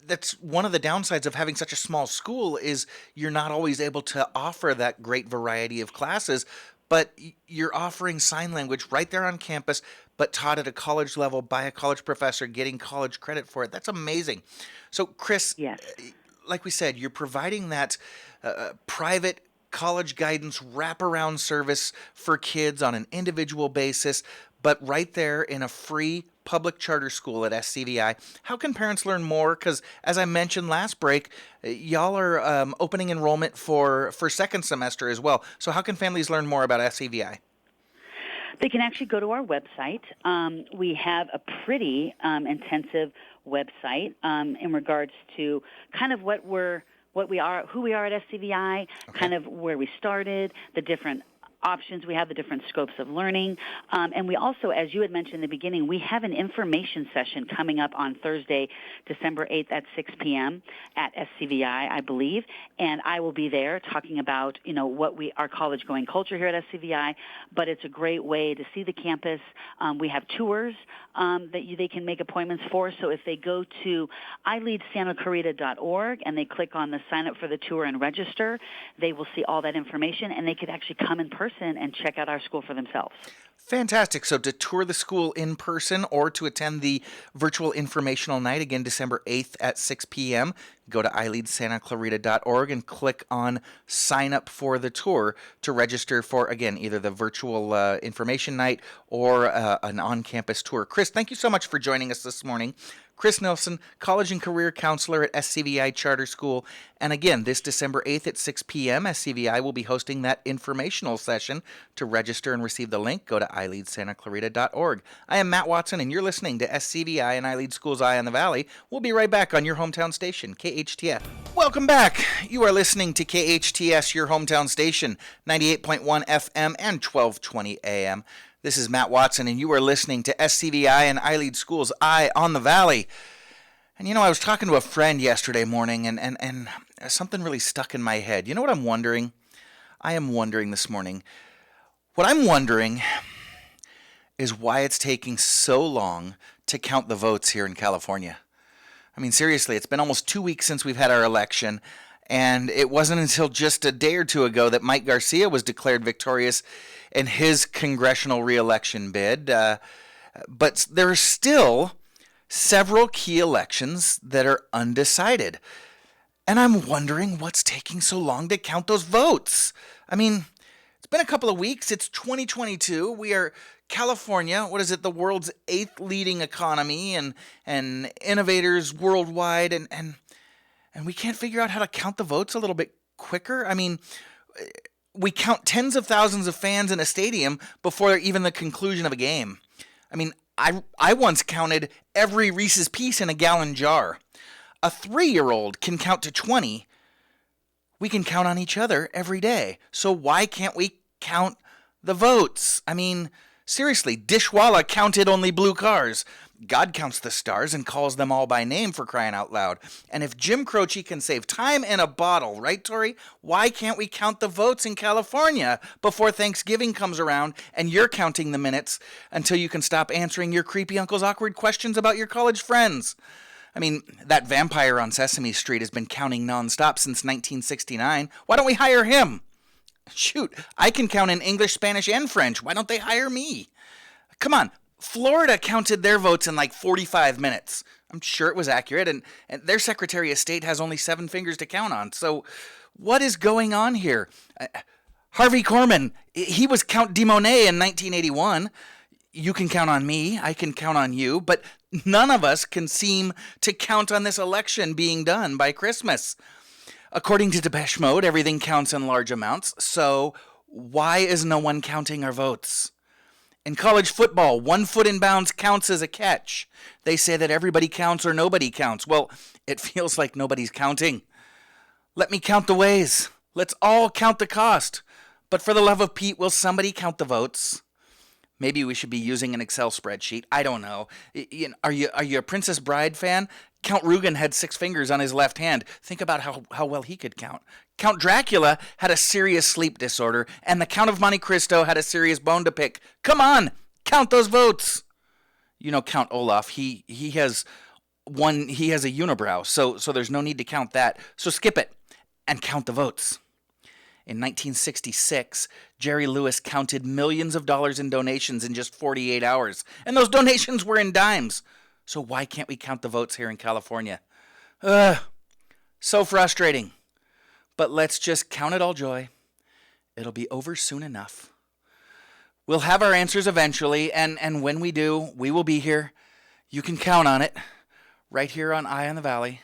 that's one of the downsides of having such a small school is you're not always able to offer that great variety of classes, but you're offering sign language right there on campus, but taught at a college level by a college professor getting college credit for it. That's amazing. So, Kris, yes, like we said, you're providing that private college guidance wraparound service for kids on an individual basis, but right there in a free public charter school at SCVI. How can parents learn more? Because as I mentioned last break, y'all are opening enrollment for second semester as well. So how can families learn more about SCVI? They can actually go to our website. We have a pretty intensive website in regards to kind of who we are at SCVI, kind of where we started, the different options we have, the different scopes of learning. And we also, as you had mentioned in the beginning, we have an information session coming up on Thursday, December 8th at 6 p.m. at SCVI, I believe. And I will be there talking about, our college-going culture here at SCVI. But it's a great way to see the campus. We have tours that they can make appointments for. So if they go to ileadsantaclarita.org and they click on the sign up for the tour and register, they will see all that information, and they could actually come in person and check out our school for themselves. Fantastic. So to tour the school in person or to attend the virtual informational night, again, December 8th at 6 p.m., go to ileadsantaclarita.org and click on sign up for the tour to register for, again, either the virtual information night or an on-campus tour. Kris, thank you so much for joining us this morning. Kris Nelson, College and Career Counselor at SCVI Charter School. And again, this December 8th at 6 p.m., SCVI will be hosting that informational session. To register and receive the link, go to ileadsantaclarita.org. I am Matt Watson, and you're listening to SCVI and iLead Schools Eye on the Valley. We'll be right back on your hometown station, KHTS. Welcome back. You are listening to KHTS, your hometown station, 98.1 FM and 1220 AM. This is Matt Watson, and you are listening to SCVI and iLead Schools Eye on the Valley. And I was talking to a friend yesterday morning, and something really stuck in my head. You know what I'm wondering? I am wondering this morning. What I'm wondering is why it's taking so long to count the votes here in California. I mean, seriously, it's been almost 2 weeks since we've had our election, and it wasn't until just a day or two ago that Mike Garcia was declared victorious in his congressional reelection bid. But there are still several key elections that are undecided. And I'm wondering what's taking so long to count those votes. I mean, it's been a couple of weeks. It's 2022. We are California, the world's 8th leading economy and innovators worldwide. And we can't figure out how to count the votes a little bit quicker. I mean, we count tens of thousands of fans in a stadium before even the conclusion of a game. I mean, I once counted every Reese's Piece in a gallon jar. A 3-year-old can count to 20. We can count on each other every day. So why can't we count the votes? I mean, seriously, Dishwalla counted only blue cars. God counts the stars and calls them all by name, for crying out loud. And if Jim Croce can save time in a bottle, right, Tori? Why can't we count the votes in California before Thanksgiving comes around and you're counting the minutes until you can stop answering your creepy uncle's awkward questions about your college friends? I mean, that vampire on Sesame Street has been counting nonstop since 1969. Why don't we hire him? Shoot, I can count in English, Spanish, and French. Why don't they hire me? Come on. Florida counted their votes in like 45 minutes. I'm sure it was accurate, and their Secretary of State has only 7 fingers to count on. So what is going on here? Harvey Korman, he was Count de Monet in 1981. You can count on me, I can count on you, but none of us can seem to count on this election being done by Christmas. According to Depeche Mode, everything counts in large amounts, so why is no one counting our votes? In college football, 1 foot in bounds counts as a catch. They say that everybody counts or nobody counts. Well, it feels like nobody's counting. Let me count the ways. Let's all count the cost. But for the love of Pete, will somebody count the votes? Maybe we should be using an Excel spreadsheet. I don't know. Are you a Princess Bride fan? Count Rugen had 6 fingers on his left hand. Think about how well he could count. Count Dracula had a serious sleep disorder, and the Count of Monte Cristo had a serious bone to pick. Come on, count those votes. You know, Count Olaf, he has a unibrow, so there's no need to count that. So skip it and count the votes. In 1966, Jerry Lewis counted millions of dollars in donations in just 48 hours, and those donations were in dimes. So why can't we count the votes here in California? So frustrating. But let's just count it all joy. It'll be over soon enough. We'll have our answers eventually, and when we do, we will be here. You can count on it, right here on Eye on the Valley.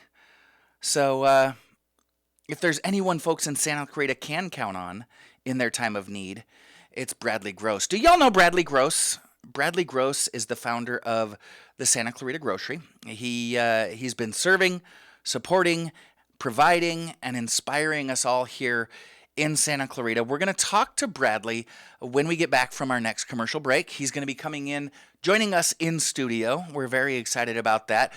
So, if there's anyone folks in Santa Clarita can count on in their time of need, it's Bradley Gross. Do y'all know Bradley Gross? Bradley Gross is the founder of the Santa Clarita Grocery. He's been serving, supporting, providing, and inspiring us all here in Santa Clarita. We're going to talk to Bradley when we get back from our next commercial break. He's going to be coming in, joining us in studio. We're very excited about that.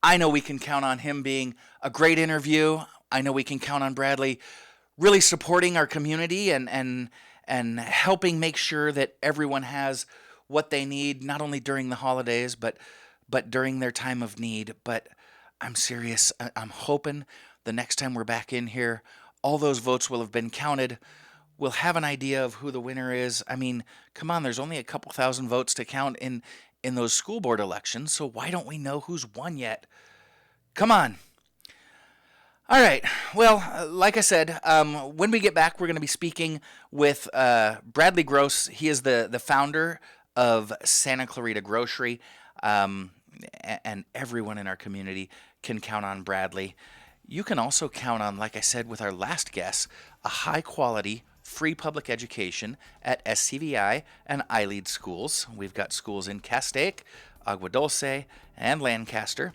I know we can count on him being a great interview. I know we can count on Bradley really supporting our community and helping make sure that everyone has what they need, not only during the holidays, but during their time of need. But I'm serious. I'm hoping the next time we're back in here, all those votes will have been counted. We'll have an idea of who the winner is. I mean, come on, there's only a couple thousand votes to count in those school board elections, so why don't we know who's won yet? Come on. All right. Well, like I said, when we get back, we're going to be speaking with Bradley Gross. He is the founder of Santa Clarita Grocery, and everyone in our community can count on Bradley. You can also count on, like I said with our last guest, a high-quality, free public education at SCVI and iLead Schools. We've got schools in Castaic, Agua Dulce, and Lancaster.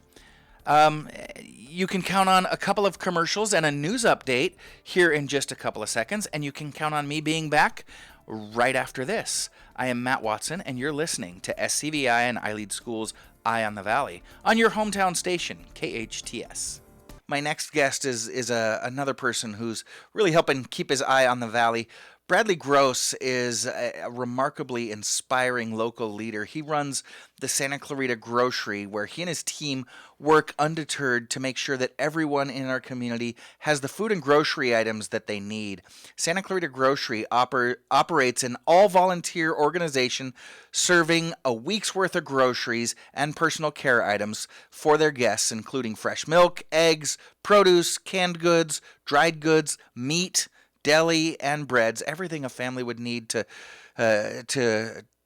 You can count on a couple of commercials and a news update here in just a couple of seconds, and you can count on me being back right after this. I am Matt Watson, and you're listening to SCVI and iLead Schools' Eye on the Valley on your hometown station, KHTS. My next guest is another person who's really helping keep his eye on the valley. Bradley Gross is a remarkably inspiring local leader. He runs the Santa Clarita Grocery, where he and his team work undeterred to make sure that everyone in our community has the food and grocery items that they need. Santa Clarita Grocery operates an all-volunteer organization serving a week's worth of groceries and personal care items for their guests, including fresh milk, eggs, produce, canned goods, dried goods, meat, deli, and breads, everything a family would need to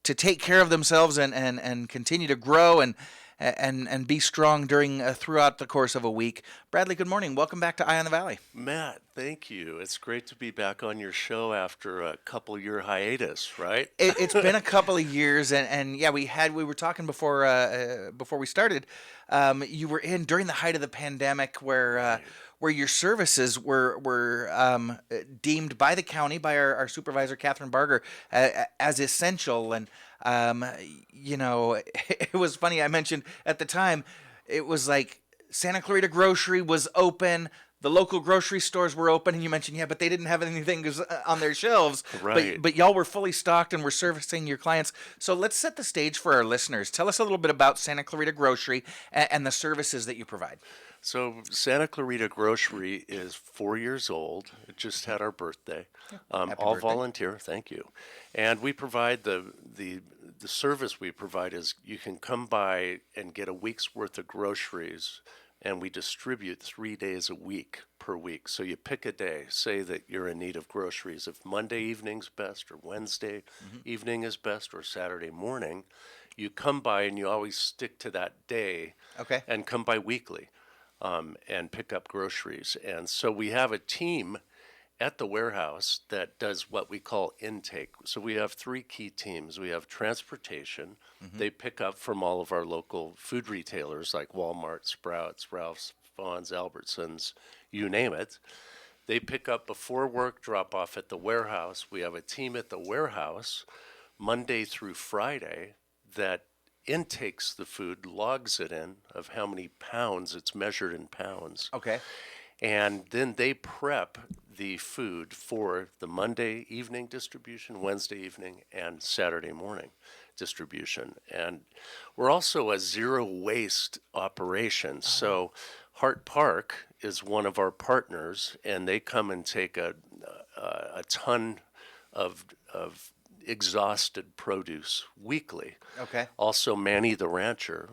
take care of themselves and continue to grow and be strong throughout the course of a week. Bradley, good morning. Welcome back to Eye on the Valley. Matt, thank you. It's great to be back on your show after a couple-year hiatus, right? It's been a couple of years, and yeah, we were talking before we started. You were in during the height of the pandemic, where your services were deemed by the county, by our supervisor, Catherine Barger, as essential. And Um, you know, it was funny. I mentioned at the time, it was like Santa Clarita Grocery was open. The local grocery stores were open, and you mentioned, yeah, but they didn't have anything on their shelves. Right. But y'all were fully stocked and were servicing your clients. So let's set the stage for our listeners. Tell us a little bit about Santa Clarita Grocery and the services that you provide. So Santa Clarita Grocery is 4 years old. It just had our birthday. Happy All birthday. volunteer, thank you. And we provide the service we provide is you can come by and get a week's worth of groceries, and we distribute 3 days a week per week. So you pick a day, say that you're in need of groceries. If Monday evening's best, or Wednesday evening is best, or Saturday morning, you come by and you always stick to that day Okay. and come by weekly and pick up groceries. And so we have a team at the warehouse that does what we call intake. So we have three key teams. We have transportation. They pick up from all of our local food retailers like Walmart, Sprouts, Ralph's, Vons, Albertsons, you name it. They pick up before work, drop off at the warehouse. We have a team at the warehouse Monday through Friday that intakes the food, logs it in of how many pounds, it's measured in pounds. Okay. And then they prep the food for the Monday evening distribution, Wednesday evening, and Saturday morning distribution. And we're also a zero waste operation. So Hart Park is one of our partners, and they come and take a ton of exhausted produce weekly. Okay. Also, Manny the rancher,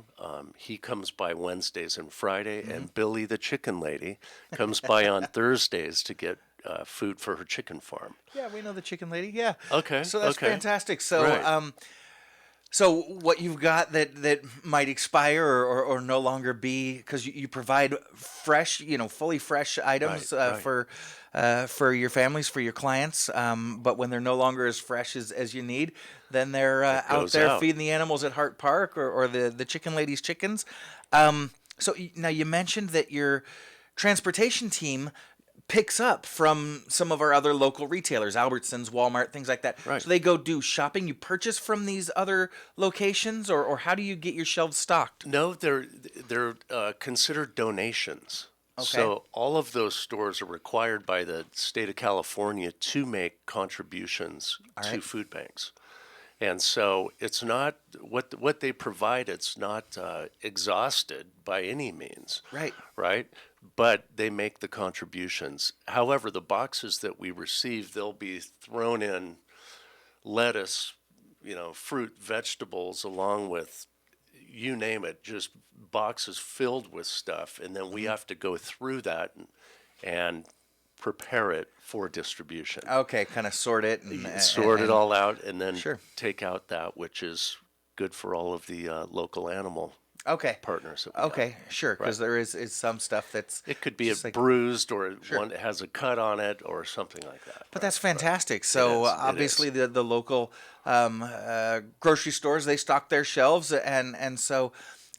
he comes by Wednesdays and Friday, and Billy the chicken lady comes by on Thursdays to get food for her chicken farm. Yeah, we know the chicken lady. Yeah. Okay. So that's okay. fantastic. So, Right. so what you've got that might expire or no longer be, because you provide fresh, fully fresh items Right. for your families, for your clients. But when they're no longer as fresh as you need, then they're out goes there out. feeding the animals at Hart Park or the chicken lady's chickens. Now you mentioned that your transportation team picks up from some of our other local retailers, Albertsons, Walmart, things like that. Right. So they go do shopping. You purchase from these other locations, or how do you get your shelves stocked? No, they're considered donations. Okay. So all of those stores are required by the state of California to make contributions to food banks. And so it's not what they provide. It's not exhausted by any means. Right. Right. But they make the contributions. However, the boxes that we receive, they'll be thrown in lettuce, fruit, vegetables, along with you name it, just boxes filled with stuff, and then we have to go through that and prepare it for distribution. Okay, kind of sort it Sort it all out, and then Sure. take out that which is good for all of the local animal Okay. partners that we have. Okay, sure, because Right. there is some stuff that's It could be just like, bruised, or Sure. one that has a cut on it, or something like that. but that's fantastic. So It is. obviously the local grocery stores, they stock their shelves, and so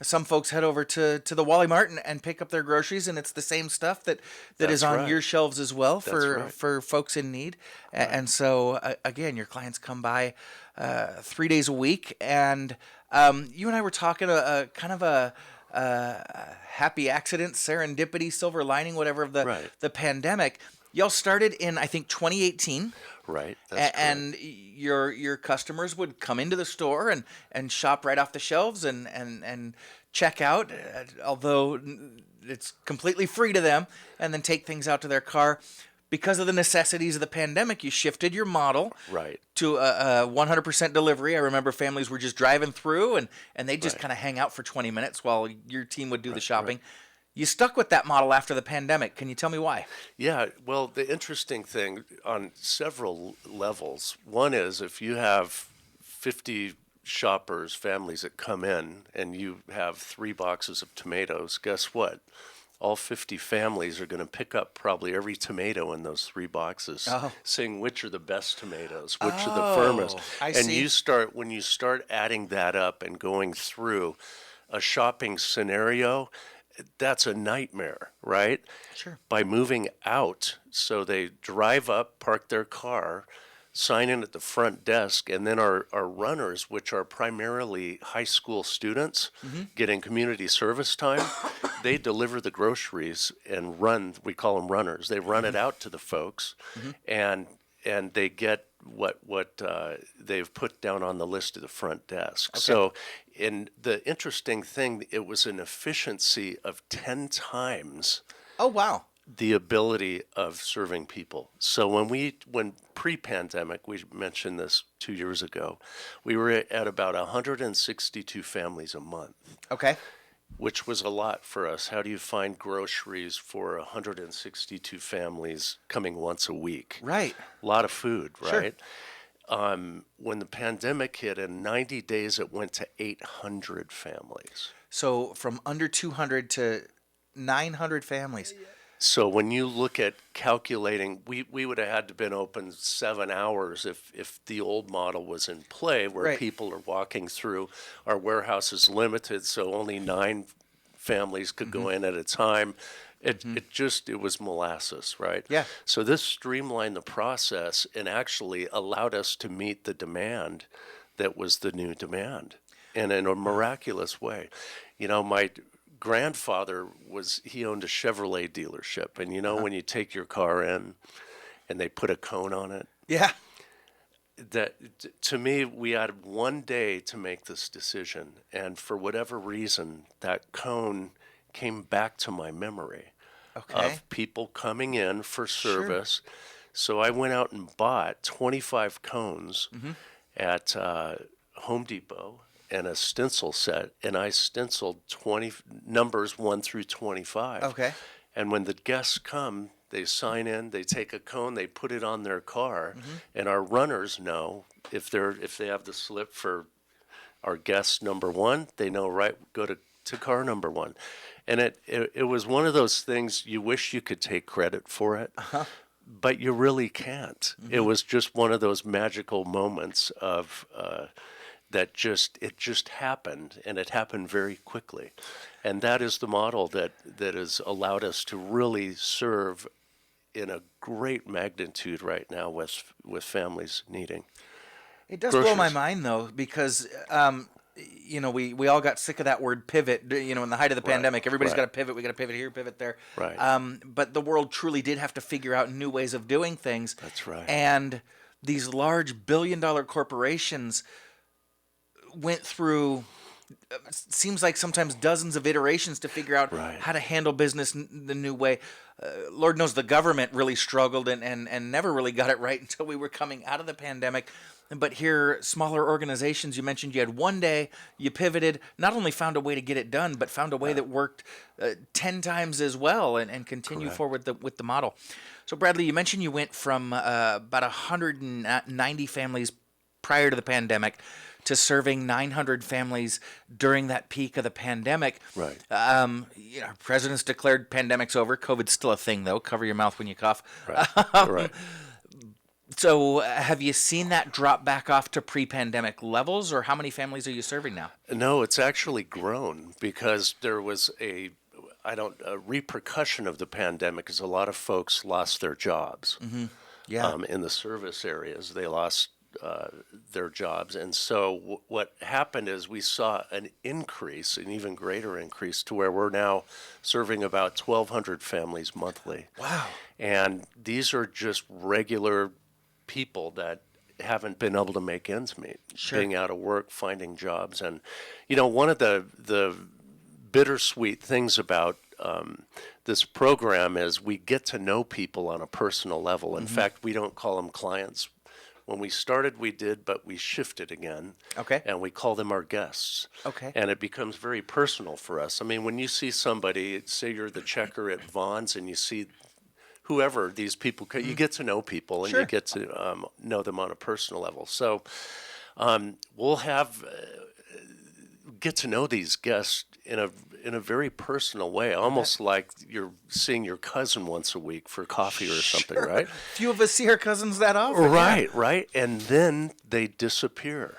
some folks head over to the Wally Mart and pick up their groceries, and it's the same stuff that is That's on right. your shelves as well for right. for folks in need. And so again, your clients come by 3 days a week, and you and I were talking kind of a happy accident, serendipity, silver lining, whatever of Right. the pandemic. Y'all started in, I think, 2018. Right. That's correct. And your customers would come into the store and shop right off the shelves and check out, although it's completely free to them, and then take things out to their car. Because of the necessities of the pandemic, you shifted your model Right. to a 100% delivery. I remember families were just driving through and they just Right. kind of hang out for 20 minutes while your team would do the shopping. You stuck with that model after the pandemic. Can you tell me why? Yeah, well, the interesting thing on several levels. One is if you have 50 shoppers, families that come in, and you have 3 boxes of tomatoes, guess what? All 50 families are going to pick up probably every tomato in those 3 boxes, saying which are the best tomatoes, which are the firmest. I And see. when you start adding that up and going through a shopping scenario, that's a nightmare, right? Sure. By moving out, so they drive up, park their car, sign in at the front desk, and then our runners, which are primarily high school students getting community service time, they deliver the groceries and run, we call them runners. They run it out to the folks, and they get what they've put down on the list of the front desk. Okay. So, in the interesting thing, it was an efficiency of 10 times Oh, wow. the ability of serving people. So when pre-pandemic, we mentioned this 2 years ago, we were at about 162 families a month, Okay. which was a lot for us. How do you find groceries for 162 families coming once a week? Right. A lot of food, Sure. right? When the pandemic hit, in 90 days, it went to 800 families. So from under 200 to 900 families. So when you look at calculating, we would have had to been open 7 hours if the old model was in play, where Right. people are walking through. Our warehouse is limited, so only 9 families could go in at a time. It was molasses, right? Yeah. So this streamlined the process and actually allowed us to meet the demand that was the new demand, and in a miraculous way. You know, my grandfather he owned a Chevrolet dealership, and when you take your car in and they put a cone on it, Yeah. that to me, we had one day to make this decision, and for whatever reason, that cone came back to my memory Okay. of people coming in for service. So I went out and bought 25 cones at Home Depot and a stencil set, and I stenciled 20 numbers 1 through 25. Okay. And when the guests come, they sign in, they take a cone, they put it on their car, and our runners know if they have the slip for our guest number 1, they know, right, go to car number 1. And it was one of those things you wish you could take credit for it, but you really can't. It was just one of those magical moments of it just happened, and it happened very quickly. And that is the model that has allowed us to really serve in a great magnitude right now with families needing. It does blow my groceries. mind, though, because we all got sick of that word pivot. In the height of the pandemic, everybody's right. got to pivot. We got to pivot here, pivot there. Right. But the world truly did have to figure out new ways of doing things. That's right. And these large billion-dollar corporations went through, seems like sometimes dozens of iterations to figure out Right. how to handle business the new way. Lord knows the government really struggled and never really got it right until we were coming out of the pandemic. But here, smaller organizations, you mentioned you had one day, you pivoted, not only found a way to get it done, but found a way that worked 10 times as well and continue Correct. forward with the model. So Bradley, you mentioned you went from about 190 families prior to the pandemic to serving 900 families during that peak of the pandemic. Right. President's declared pandemic's over. COVID's still a thing, though. Cover your mouth when you cough. Right. Right. So have you seen that drop back off to pre-pandemic levels, or how many families are you serving now? No, it's actually grown because there was a repercussion of the pandemic is a lot of folks lost their jobs. Yeah. In the service areas. They lost their jobs. And so what happened is we saw an increase, an even greater increase, to where we're now serving about 1,200 families monthly. Wow. And these are just regular people that haven't been able to make ends meet, Sure. being out of work, finding jobs. And, one of the bittersweet things about this program is we get to know people on a personal level. In fact, we don't call them clients. When we started, we did, but we shifted again. Okay. And we call them our guests. Okay. And it becomes very personal for us. I mean, when you see somebody, say you're the checker at Vaughn's, and you see whoever these people, you get to know people, and Sure. you get to know them on a personal level. So we'll get to know these guests in a very personal way, almost like you're seeing your cousin once a week for coffee or something, Sure. right? Few of us see our cousins that often. yeah. Right, right. And then they disappear.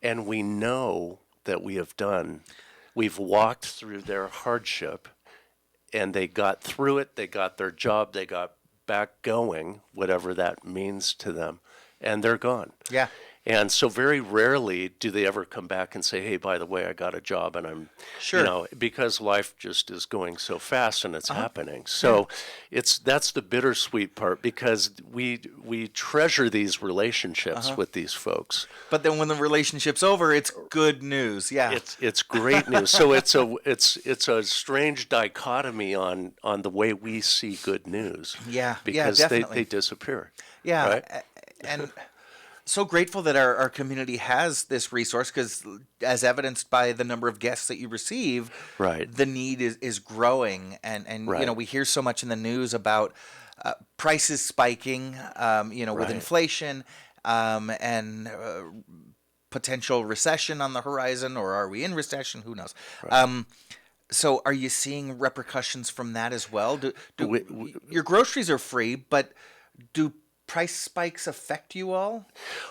And we know that we've walked through their hardship, and they got through it, they got their job, they got back going, whatever that means to them. and they're gone. Yeah. And so very rarely do they ever come back and say, hey, by the way, I got a job and I'm, Sure. because life just is going so fast and it's happening. So that's the bittersweet part, because we treasure these relationships with these folks. But then when the relationship's over, it's good news. Yeah. It's great news. So it's a strange dichotomy on the way we see good news. Yeah. Because Definitely. they disappear. Yeah. Right? And so grateful that our community has this resource, because as evidenced by the number of guests that you receive, Right. the need is growing. And Right. we hear so much in the news about prices spiking, with Right. inflation, and potential recession on the horizon, or are we in recession? Who knows? So are you seeing repercussions from that as well? Your groceries are free, but do price spikes affect you all?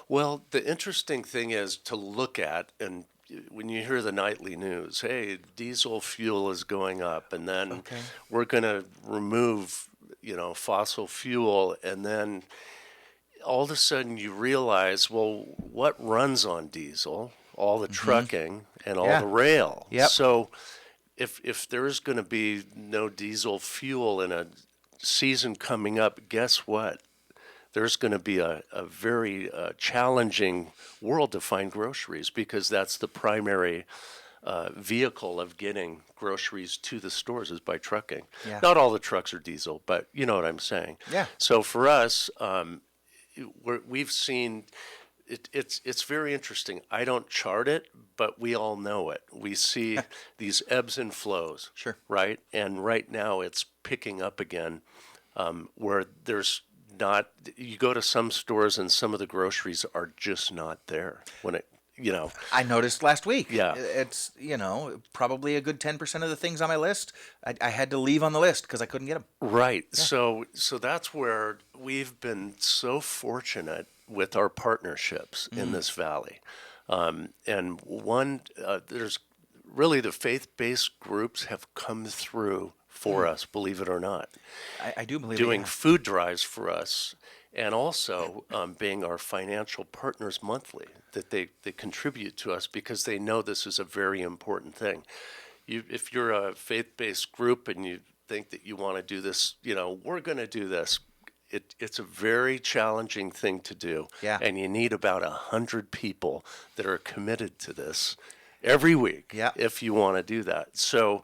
Well, the interesting thing is to look at, and when you hear the nightly news, hey, diesel fuel is going up, and then we're going to remove, fossil fuel, and then all of a sudden you realize, well, what runs on diesel? All the trucking and all the rail. Yep. So if there's going to be no diesel fuel in a season coming up, guess what? There's going to be a very challenging world to find groceries, because that's the primary vehicle of getting groceries to the stores, is by trucking. Yeah. Not all the trucks are diesel, but you know what I'm saying. Yeah. So for us, we've seen it's very interesting. I don't chart it, but we all know it. We see these ebbs and flows. Sure. Right? And right now it's picking up again, where there's not, you go to some stores and some of the groceries are just not there when it, I noticed last week. Yeah. It's, probably a good 10% of the things on my list, I had to leave on the list because I couldn't get them. Right. Yeah. So that's where we've been so fortunate with our partnerships in this valley. And one, there's really the faith-based groups have come through for us, believe it or not. I do believe doing it, yeah. food drives for us, and also being our financial partners monthly, that they contribute to us because they know this is a very important thing. If you're a faith-based group and you think that you want to do this, we're going to do this. It's a very challenging thing to do, Yeah. and you need about 100 people that are committed to this every week if you want to do that. So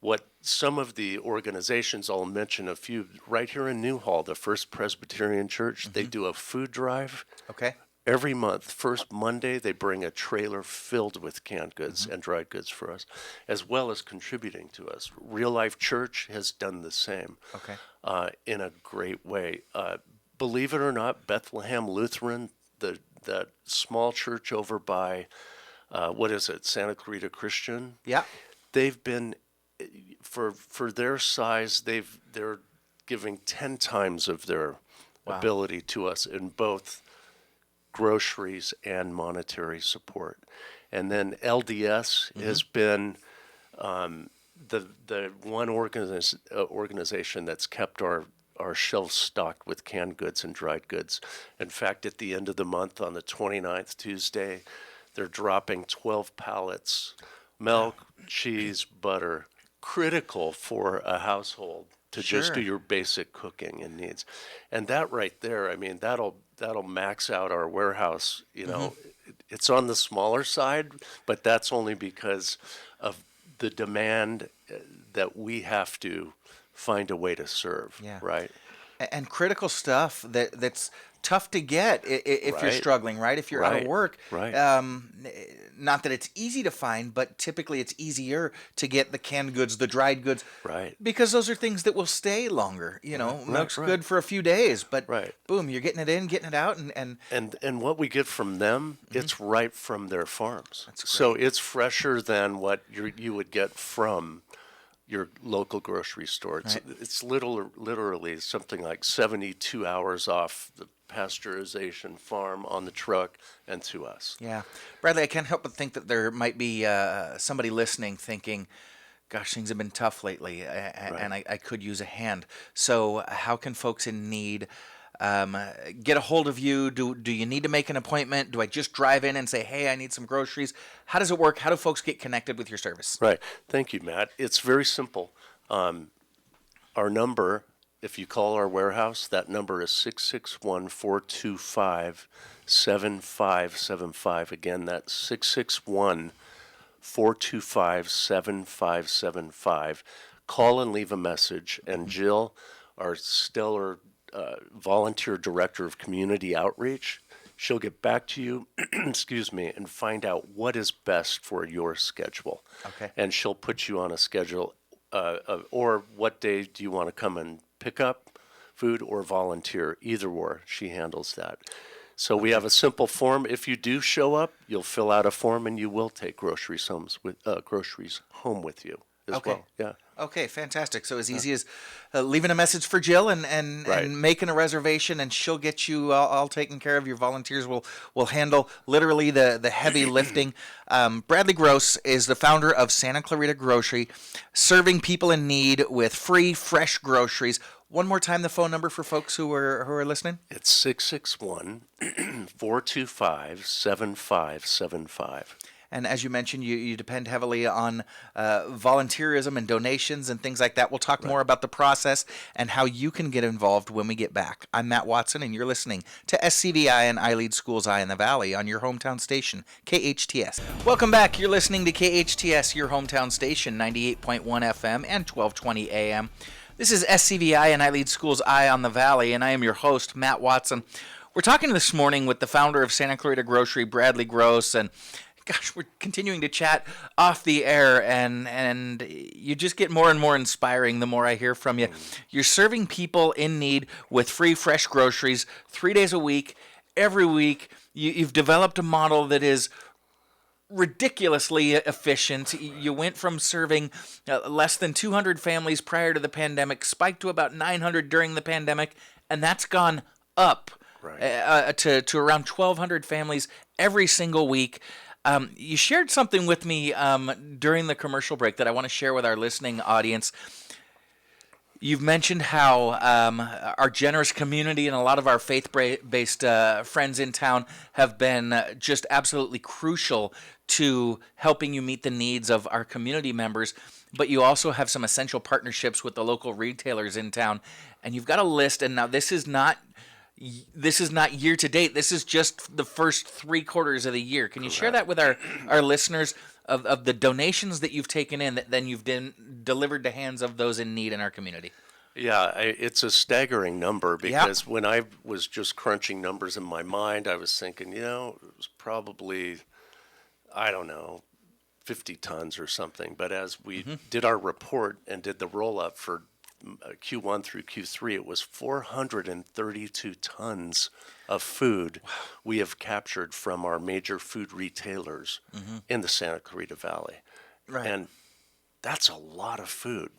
what some of the organizations, I'll mention a few, right here in Newhall, the First Presbyterian Church, they do a food drive. Okay. Every month, first Monday, they bring a trailer filled with canned goods and dried goods for us, as well as contributing to us. Real Life Church has done the same in a great way. Believe it or not, Bethlehem Lutheran, that small church over by, Santa Clarita Christian? Yeah. They've been, for their size, they're giving 10 times of their ability to us in both groceries and monetary support. And then LDS has been the one organization that's kept our shelves stocked with canned goods and dried goods. In fact, at the end of the month, on the 29th, Tuesday, they're dropping 12 pallets, milk, cheese, butter, critical for a household to just do your basic cooking and needs. And that right there, I mean, that'll max out our warehouse. It's on the smaller side, but that's only because of the demand that we have to find a way to serve. Yeah. Right. And critical stuff that's tough to get if you're struggling, right? If you're out of work. Right. Not that it's easy to find, but typically it's easier to get the canned goods, the dried goods. Right. Because those are things that will stay longer. Milk's good for a few days, but boom, you're getting it in, getting it out, and what we get from them, it's right from their farms. That's great. So it's fresher than what you would get from your local grocery store. It's literally something like 72 hours off the pasteurization farm on the truck and to us. Yeah. Bradley, I can't help but think that there might be somebody listening thinking, gosh, things have been tough lately, and I could use a hand. So how can folks in need get a hold of you? Do you need to make an appointment? Do I just drive in and say, hey, I need some groceries? How does it work? How do folks get connected with your service? Right. Thank you, Matt. It's very simple. Our number, if you call our warehouse, that number is 661-425-7575. Again, that's 661-425-7575. Call and leave a message, and Jill, our stellar volunteer director of community outreach, she'll get back to you, excuse me, and find out what is best for your schedule. Okay. And she'll put you on a schedule, or what day do you want to come and pick up food or volunteer? Either or, she handles that. So we have a simple form. If you do show up, you'll fill out a form, and you will take groceries home with you as Okay. well. Yeah. Okay, fantastic. So as easy as leaving a message for Jill and Right. making a reservation, and she'll get you all taken care of. Your volunteers will handle literally the heavy lifting. Bradley Gross is the founder of Santa Clarita Grocery, serving people in need with free, fresh groceries. One more time, the phone number for folks who are listening. It's 661-425-7575. And as you mentioned, you depend heavily on volunteerism and donations and things like that. We'll talk more about the process and how you can get involved when we get back. I'm Matt Watson, and you're listening to SCVI and iLead Schools Eye in the Valley on your hometown station, KHTS. Welcome back. You're listening to KHTS, your hometown station, 98.1 FM and 1220 AM. This is SCVI and iLead Schools Eye on the Valley, and I am your host, Matt Watson. We're talking this morning with the founder of Santa Clarita Grocery, Bradley Gross, and gosh, we're continuing to chat off the air, and you just get more and more inspiring the more I hear from you. You're serving people in need with free, fresh groceries 3 days a week, every week. You've developed a model that is ridiculously efficient. You went from serving less than 200 families prior to the pandemic, spiked to about 900 during the pandemic, and that's gone up to around 1,200 families every single week. You shared something with me during the commercial break that I want to share with our listening audience. You've mentioned how our generous community and a lot of our faith-based friends in town have been just absolutely crucial to helping you meet the needs of our community members. But you also have some essential partnerships with the local retailers in town. And you've got a list, and now this is not year to date. This is just the first 3 quarters of the year. Can you share that with our listeners of the donations that you've taken in that then you've delivered to hands of those in need in our community? Yeah, it's a staggering number because when I was just crunching numbers in my mind, I was thinking, it was probably, I don't know, 50 tons or something. But as we did our report and did the roll-up for Q1 through Q3, it was 432 tons of food we have captured from our major food retailers in the Santa Clarita Valley. Right. And that's a lot of food.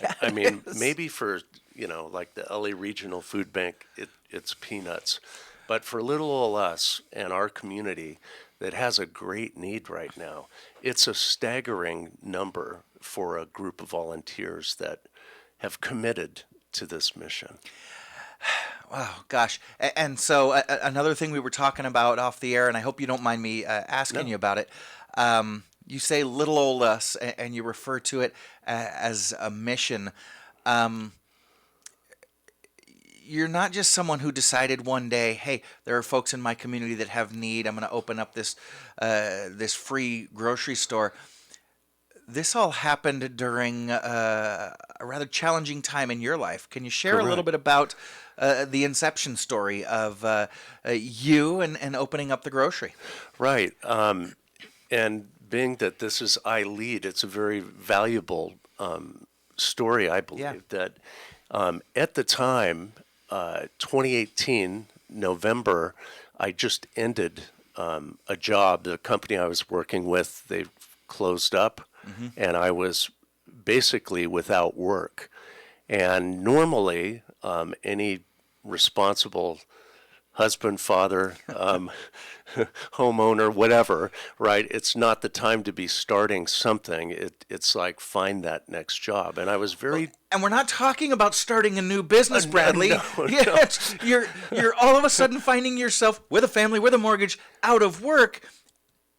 Yeah, I mean, maybe for, like the LA Regional Food Bank, it's peanuts. But for little old us and our community that has a great need right now, it's a staggering number for a group of volunteers that have committed to this mission. Wow, gosh. And so another thing we were talking about off the air, and I hope you don't mind me asking you about it. You say little old us, and you refer to it as a mission. You're not just someone who decided one day, hey, there are folks in my community that have need. I'm going to open up this free grocery store. This all happened during a rather challenging time in your life. Can you share a little bit about the inception story of you and opening up the grocery? Right. And being that this is iLead, it's a very valuable story, I believe, that at the time, 2018, November, I just ended a job. The company I was working with, they closed up, and I was basically without work. And normally, any responsible husband, father, homeowner, whatever, right? It's not the time to be starting something. It's like find that next job. And I was very And we're not talking about starting a new business, Bradley. no. You're all of a sudden finding yourself with a family, with a mortgage, out of work,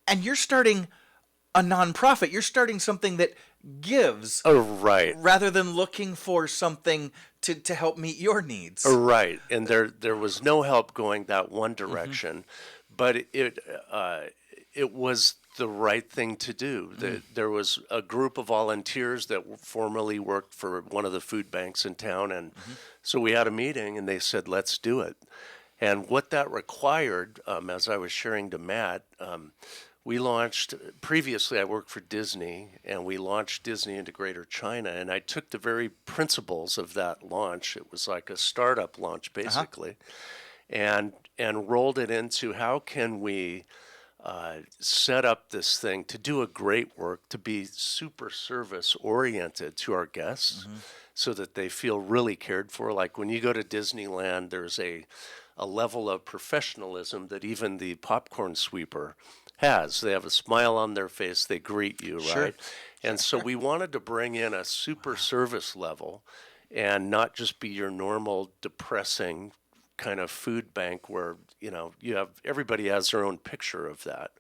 and you're starting a nonprofit. You're starting something that gives, right. rather than looking for something to help meet your needs. Right. And there was no help going that one direction, but it was the right thing to do. There was a group of volunteers that formerly worked for one of the food banks in town, and so we had a meeting, and they said, let's do it. And what that required, as I was sharing to Matt, we launched, previously I worked for Disney, and we launched Disney into Greater China, and I took the very principles of that launch. It was like a startup launch, basically, and rolled it into how can we set up this thing to do a great work, to be super service oriented to our guests so that they feel really cared for. Like when you go to Disneyland, there's a level of professionalism that even the popcorn sweeper has. They have a smile on their face, they greet you, right? And so we wanted to bring in a super service level and not just be your normal depressing kind of food bank where, you have everybody has their own picture of that,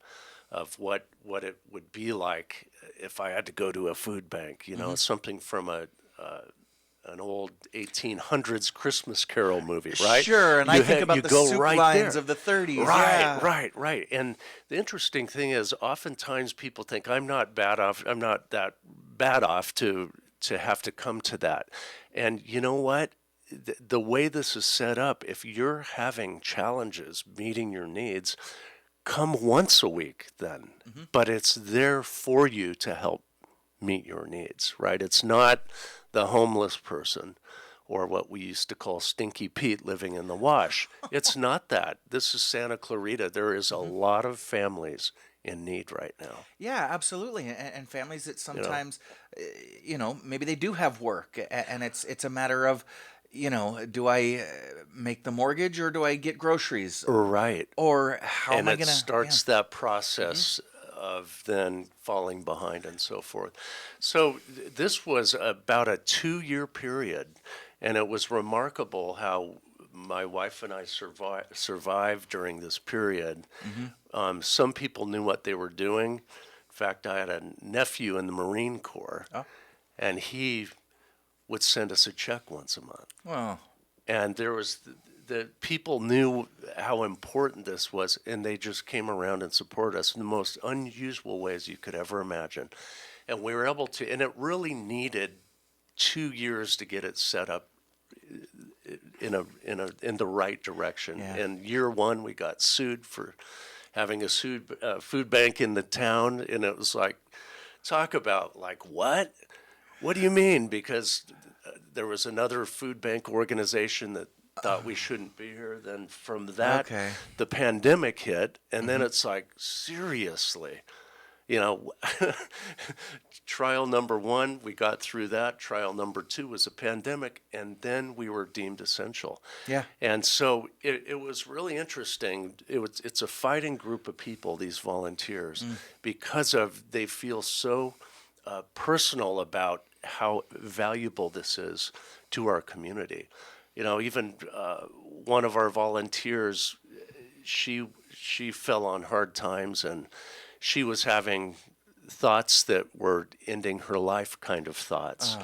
of what it would be like if I had to go to a food bank, something from an old 1800s Christmas Carol movie, right? Sure, and I think about the soup lines of the 30s. Right. And the interesting thing is, oftentimes people think I'm not that bad off to have to come to that. And you know what? The way this is set up, if you're having challenges meeting your needs, come once a week then. But it's there for you to help meet your needs, right? It's not the homeless person or what we used to call Stinky Pete living in the wash. It's not that. This is Santa Clarita. There is a lot of families in need right now. Yeah, absolutely. And families that sometimes, maybe they do have work, and it's a matter of, do I make the mortgage or do I get groceries? Right. Or how am I going to... And it starts that process of then falling behind and so forth. So this was about a 2-year period, and it was remarkable how my wife and I survived during this period. Some people knew what they were doing. In fact, I had a nephew in the Marine Corps, and he would send us a check once a month. Wow. And there was the people knew how important this was, and they just came around and supported us in the most unusual ways you could ever imagine. And we were able to, and it really needed 2 years to get it set up in the right direction. Yeah. And year one, we got sued for having a food bank in the town, and it was like, talk about like what? What do you mean? Because there was another food bank organization that thought we shouldn't be here. Then from that, the pandemic hit, and then it's like, seriously, trial number one, we got through that. Trial number two was a pandemic, and then we were deemed essential. Yeah. And so it was really interesting. It's a fighting group of people, these volunteers, because they feel so personal about how valuable this is to our community. Even one of our volunteers, she fell on hard times, and she was having thoughts that were ending her life kind of thoughts.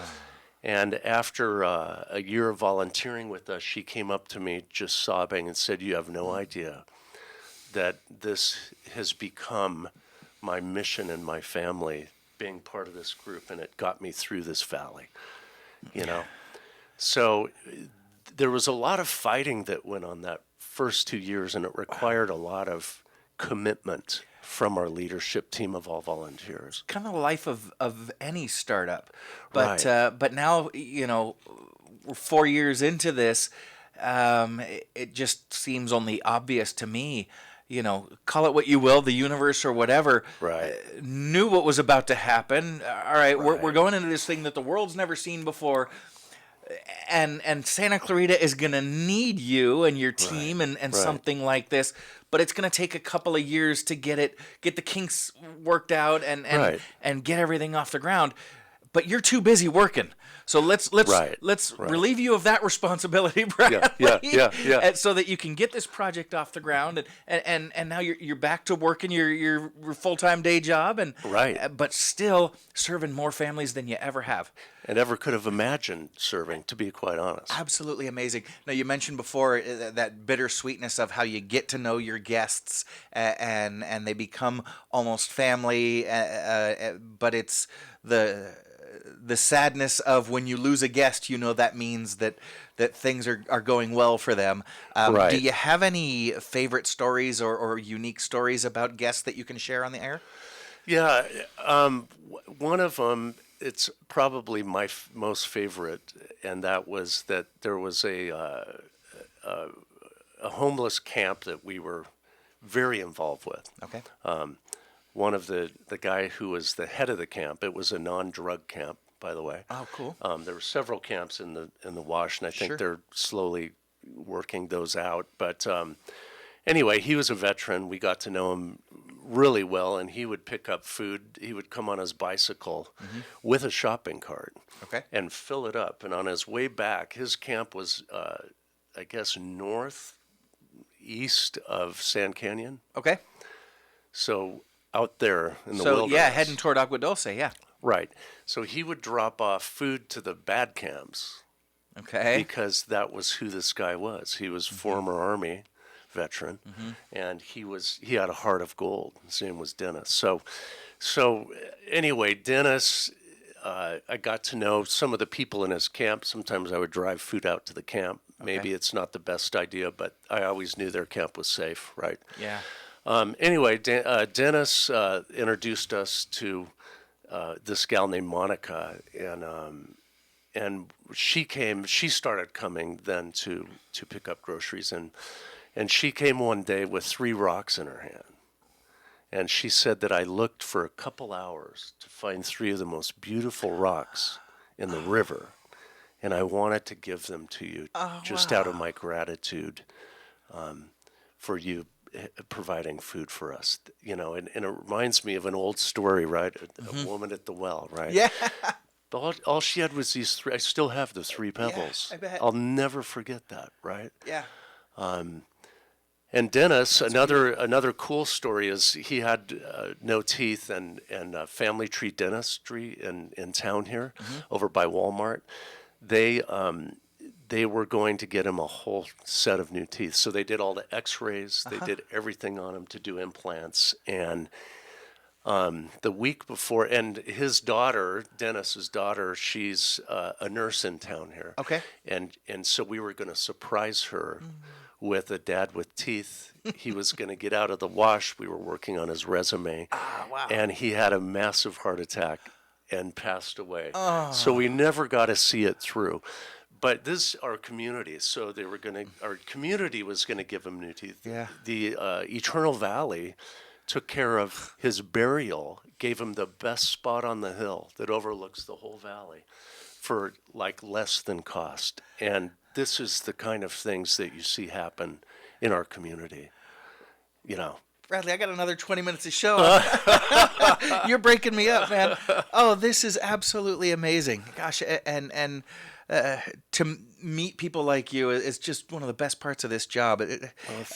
And after a year of volunteering with us, she came up to me just sobbing and said, "You have no idea that this has become my mission and my family, being part of this group, and it got me through this valley." So there was a lot of fighting that went on that first 2 years, and it required a lot of commitment from our leadership team of all volunteers. Kind of the life of any startup. But but now, we're 4 years into this, it just seems only obvious to me, call it what you will, the universe or whatever, knew what was about to happen. All right, we're going into this thing that the world's never seen before. and Santa Clarita is going to need you and your team Right. and Right. something like this, but it's going to take a couple of years to get the kinks worked out Right. and get everything off the ground. But you're too busy working. So let's Right. Right. relieve you of that responsibility, Yeah. Bradley, Yeah. and so that you can get this project off the ground, and now you're back to working your full-time day job, and Right. but still serving more families than you ever have. And never could have imagined serving, to be quite honest. Absolutely amazing. Now, you mentioned before that bittersweetness of how you get to know your guests, and they become almost family, but it's the sadness of when you lose a guest, that means that things are going well for them. Do Right. you have any favorite stories or unique stories about guests that you can share on the air? Yeah. One of them, it's probably my most favorite, and that was that there was a homeless camp that we were very involved with. Okay. One of the guy who was the head of the camp, it was a non-drug camp, by the way. Oh, cool. There were several camps in the Wash, and I think Sure. they're slowly working those out. But anyway, he was a veteran. We got to know him really well, and he would pick up food. He would come on his bicycle with a shopping cart Okay. and fill it up. And on his way back, his camp was, I guess, northeast of Sand Canyon. Okay. So out there in the So wilderness. yeah, heading toward Agua Dulce. Yeah. Right. So he would drop off food to the bad camps Okay. because that was who this guy was. He was former Army veteran, and he had a heart of gold. His name was Dennis. So anyway, Dennis, I got to know some of the people in his camp. Sometimes I would drive food out to the camp. Maybe it's not the best idea, but I always knew their camp was safe, right? Yeah. Anyway, Dennis introduced us to this gal named Monica, and she started coming then to pick up groceries, and she came one day with 3 rocks in her hand, and she said that I looked for a couple hours to find 3 of the most beautiful rocks in the river, and I wanted to give them to you just out of my gratitude for you providing food for us, and it reminds me of an old story, right? A woman at the well, right? Yeah. But all she had was these 3. I still have the 3 pebbles. I bet. I'll never forget that, right? Yeah. And Dennis, another cool story is he had no teeth and family tree dentistry in town here, over by Walmart. They were going to get him a whole set of new teeth. So they did all the x-rays. They did everything on him to do implants. And the week before, and his daughter, Dennis's daughter, she's a nurse in town here. Okay. And so we were going to surprise her with a dad with teeth. He was going to get out of the wash. We were working on his resume. Wow. And he had a massive heart attack and passed away. So we never got to see it through. But this our community, so our community was gonna give him new teeth. Yeah. The Eternal Valley took care of his burial, gave him the best spot on the hill that overlooks the whole valley for like less than cost. And this is the kind of things that you see happen in our community, Bradley, I got another 20 minutes to show. You're breaking me up, man. Oh, this is absolutely amazing. Gosh, and to meet people like you is just one of the best parts of this job.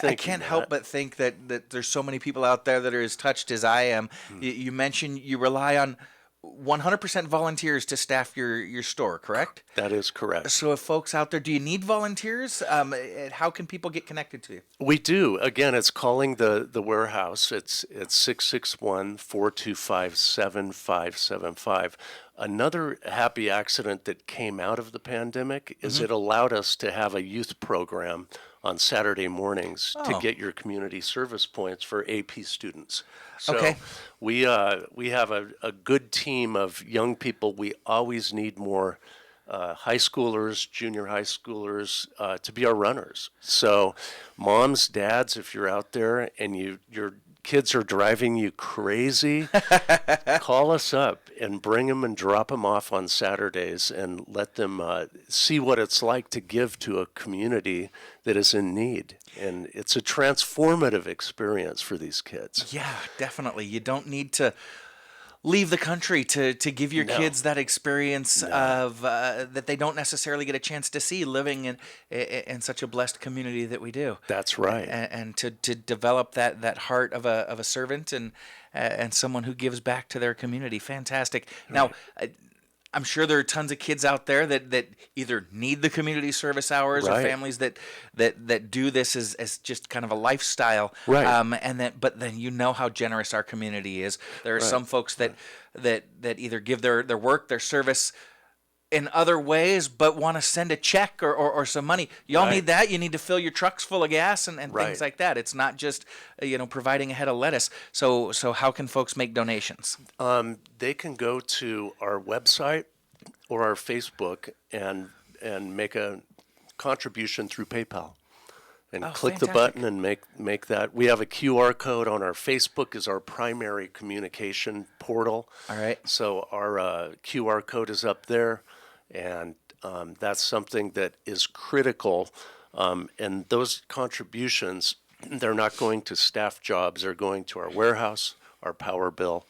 I can't help but think that there's so many people out there that are as touched as I am. You mentioned you rely on 100% volunteers to staff your store, correct? That is correct. So if folks out there, do you need volunteers? How can people get connected to you? We do. Again, it's calling the warehouse. It's 661-425-7575. Another happy accident that came out of the pandemic is it allowed us to have a youth program on Saturday mornings to get your community service points for AP students. So Okay. we have a good team of young people. We always need more high schoolers, junior high schoolers to be our runners. So moms, dads, if you're out there and you're kids are driving you crazy, call us up and bring them and drop them off on Saturdays and let them see what it's like to give to a community that is in need. And it's a transformative experience for these kids. Yeah, definitely. You don't need to leave the country to give your No. kids that experience No. of that they don't necessarily get a chance to see living in such a blessed community that we do. That's right. And to develop that heart of a servant and someone who gives back to their community. Fantastic. Now, I'm sure there are tons of kids out there that either need the community service hours or Right. families that do this as just kind of a lifestyle. Right. But then you know how generous our community is. There are Right. some folks that either give their work, their service in other ways, but want to send a check or some money. Y'all Right. need that. You need to fill your trucks full of gas and Right. things like that. It's not just providing a head of lettuce. So how can folks make donations? They can go to our website or our Facebook and make a contribution through PayPal. And Oh, click the fantastic. button and make that. We have a QR code on our Facebook is our primary communication portal. All right. So our QR code is up there, and that's something that is critical. And those contributions, they're not going to staff jobs. They're going to our warehouse, our power bill,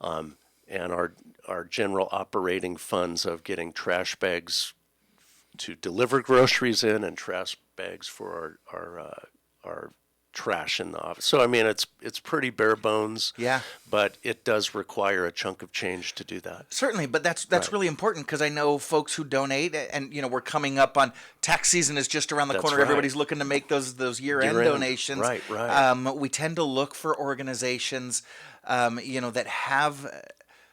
and our general operating funds of getting trash bags to deliver groceries in and trash bags for our trash in the office. So I mean, it's pretty bare bones. Yeah. But it does require a chunk of change to do that. Certainly, but that's Right. really important because I know folks who donate, and we're coming up on tax season is just around the That's corner. right. Everybody's looking to make those year-end Year-end. donations. Right, right. We tend to look for organizations, that have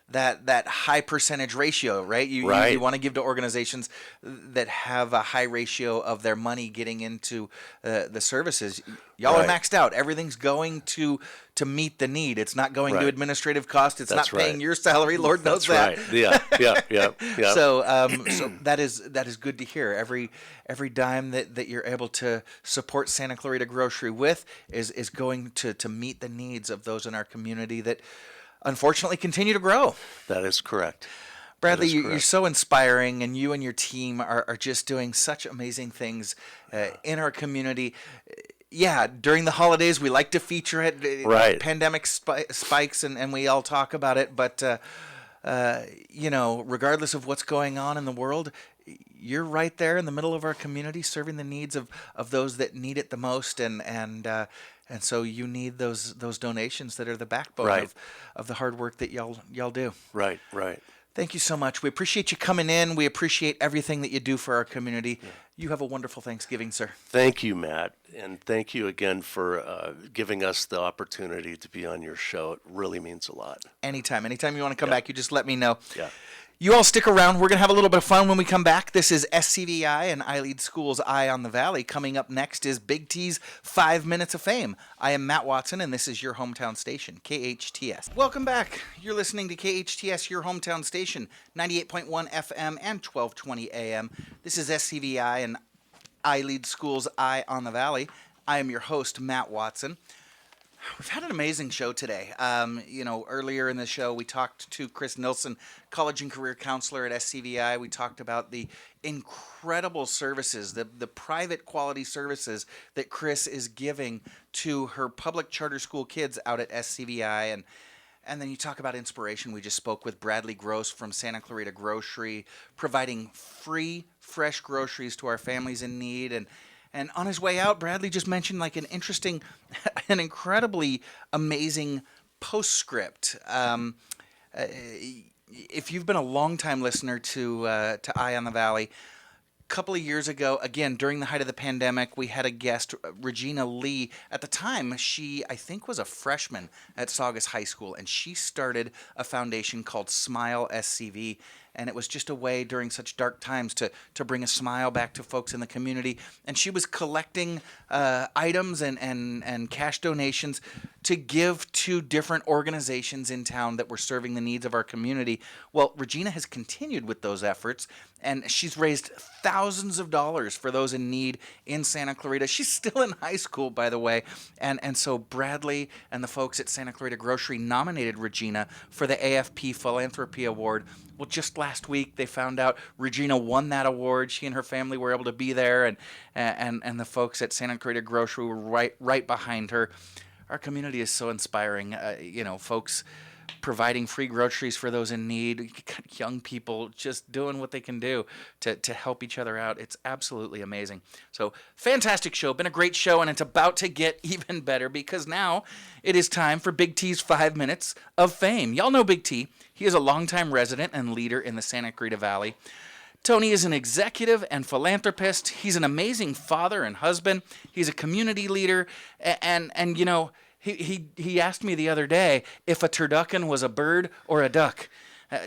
that high percentage ratio, right? You Right. want to give to organizations that have a high ratio of their money getting into the services. Y'all Right. are maxed out. Everything's going to meet the need. It's not going to Right. administrative cost. It's That's not paying right. your salary. Lord knows That's that. right. Yeah. So that is good to hear. Every dime that you're able to support Santa Clarita Grocery with is going to meet the needs of those in our community that unfortunately continue to grow. That is correct. Bradley, is you're correct. so inspiring, and you and your team are just doing such amazing things in our community. Yeah, during the holidays, we like to feature it. Right. Pandemic spikes, and we all talk about it. But, regardless of what's going on in the world, you're right there in the middle of our community serving the needs of those that need it the most. And so you need those donations that are the backbone Right. of the hard work that y'all do. Right. Thank you so much. We appreciate you coming in. We appreciate everything that you do for our community. You have a wonderful Thanksgiving, sir. Thank you, Matt, and thank you again for giving us the opportunity to be on your show. It really means a lot. Anytime you want to come back, you just let me know. Yeah. You all stick around. We're going to have a little bit of fun when we come back. This is SCVI and iLead Schools Eye on the Valley. Coming up next is Big T's 5 Minutes of Fame. I am Matt Watson, and this is your hometown station, KHTS. Welcome back. You're listening to KHTS, your hometown station, 98.1 FM and 1220 AM. This is SCVI and iLead Schools Eye on the Valley. I am your host, Matt Watson. We've had an amazing show today. Earlier in the show, we talked to Kris Nilsson, college and career counselor at SCVI. We talked about the incredible services, the private quality services that Kris is giving to her public charter school kids out at SCVI. And then you talk about inspiration. We just spoke with Bradley Gross from Santa Clarita Grocery, providing free, fresh groceries to our families in need. And on his way out, Bradley just mentioned like an incredibly amazing postscript. If you've been a longtime listener to Eye on the Valley, a couple of years ago, again, during the height of the pandemic, we had a guest, Regina Lee. At the time, she, I think, was a freshman at Saugus High School, and she started a foundation called Smile SCV. and it was just a way during such dark times to bring a smile back to folks in the community. And she was collecting items and cash donations to give to different organizations in town that were serving the needs of our community. Well, Regina has continued with those efforts, and she's raised thousands of dollars for those in need in Santa Clarita. She's still in high school, by the way, and so Bradley and the folks at Santa Clarita Grocery nominated Regina for the AFP Philanthropy Award. Well, just last week they found out Regina won that award. She and her family were able to be there, and the folks at Santa Clarita Grocery were right behind her. Our community is so inspiring. Folks providing free groceries for those in need, young people just doing what they can do to help each other out. It's absolutely amazing. So, fantastic show. Been a great show, and it's about to get even better because now it is time for Big T's 5 Minutes of Fame. Y'all know Big T. He is a longtime resident and leader in the Santa Clarita Valley. Tony is an executive and philanthropist. He's an amazing father and husband. He's a community leader. And he asked me the other day if a turducken was a bird or a duck.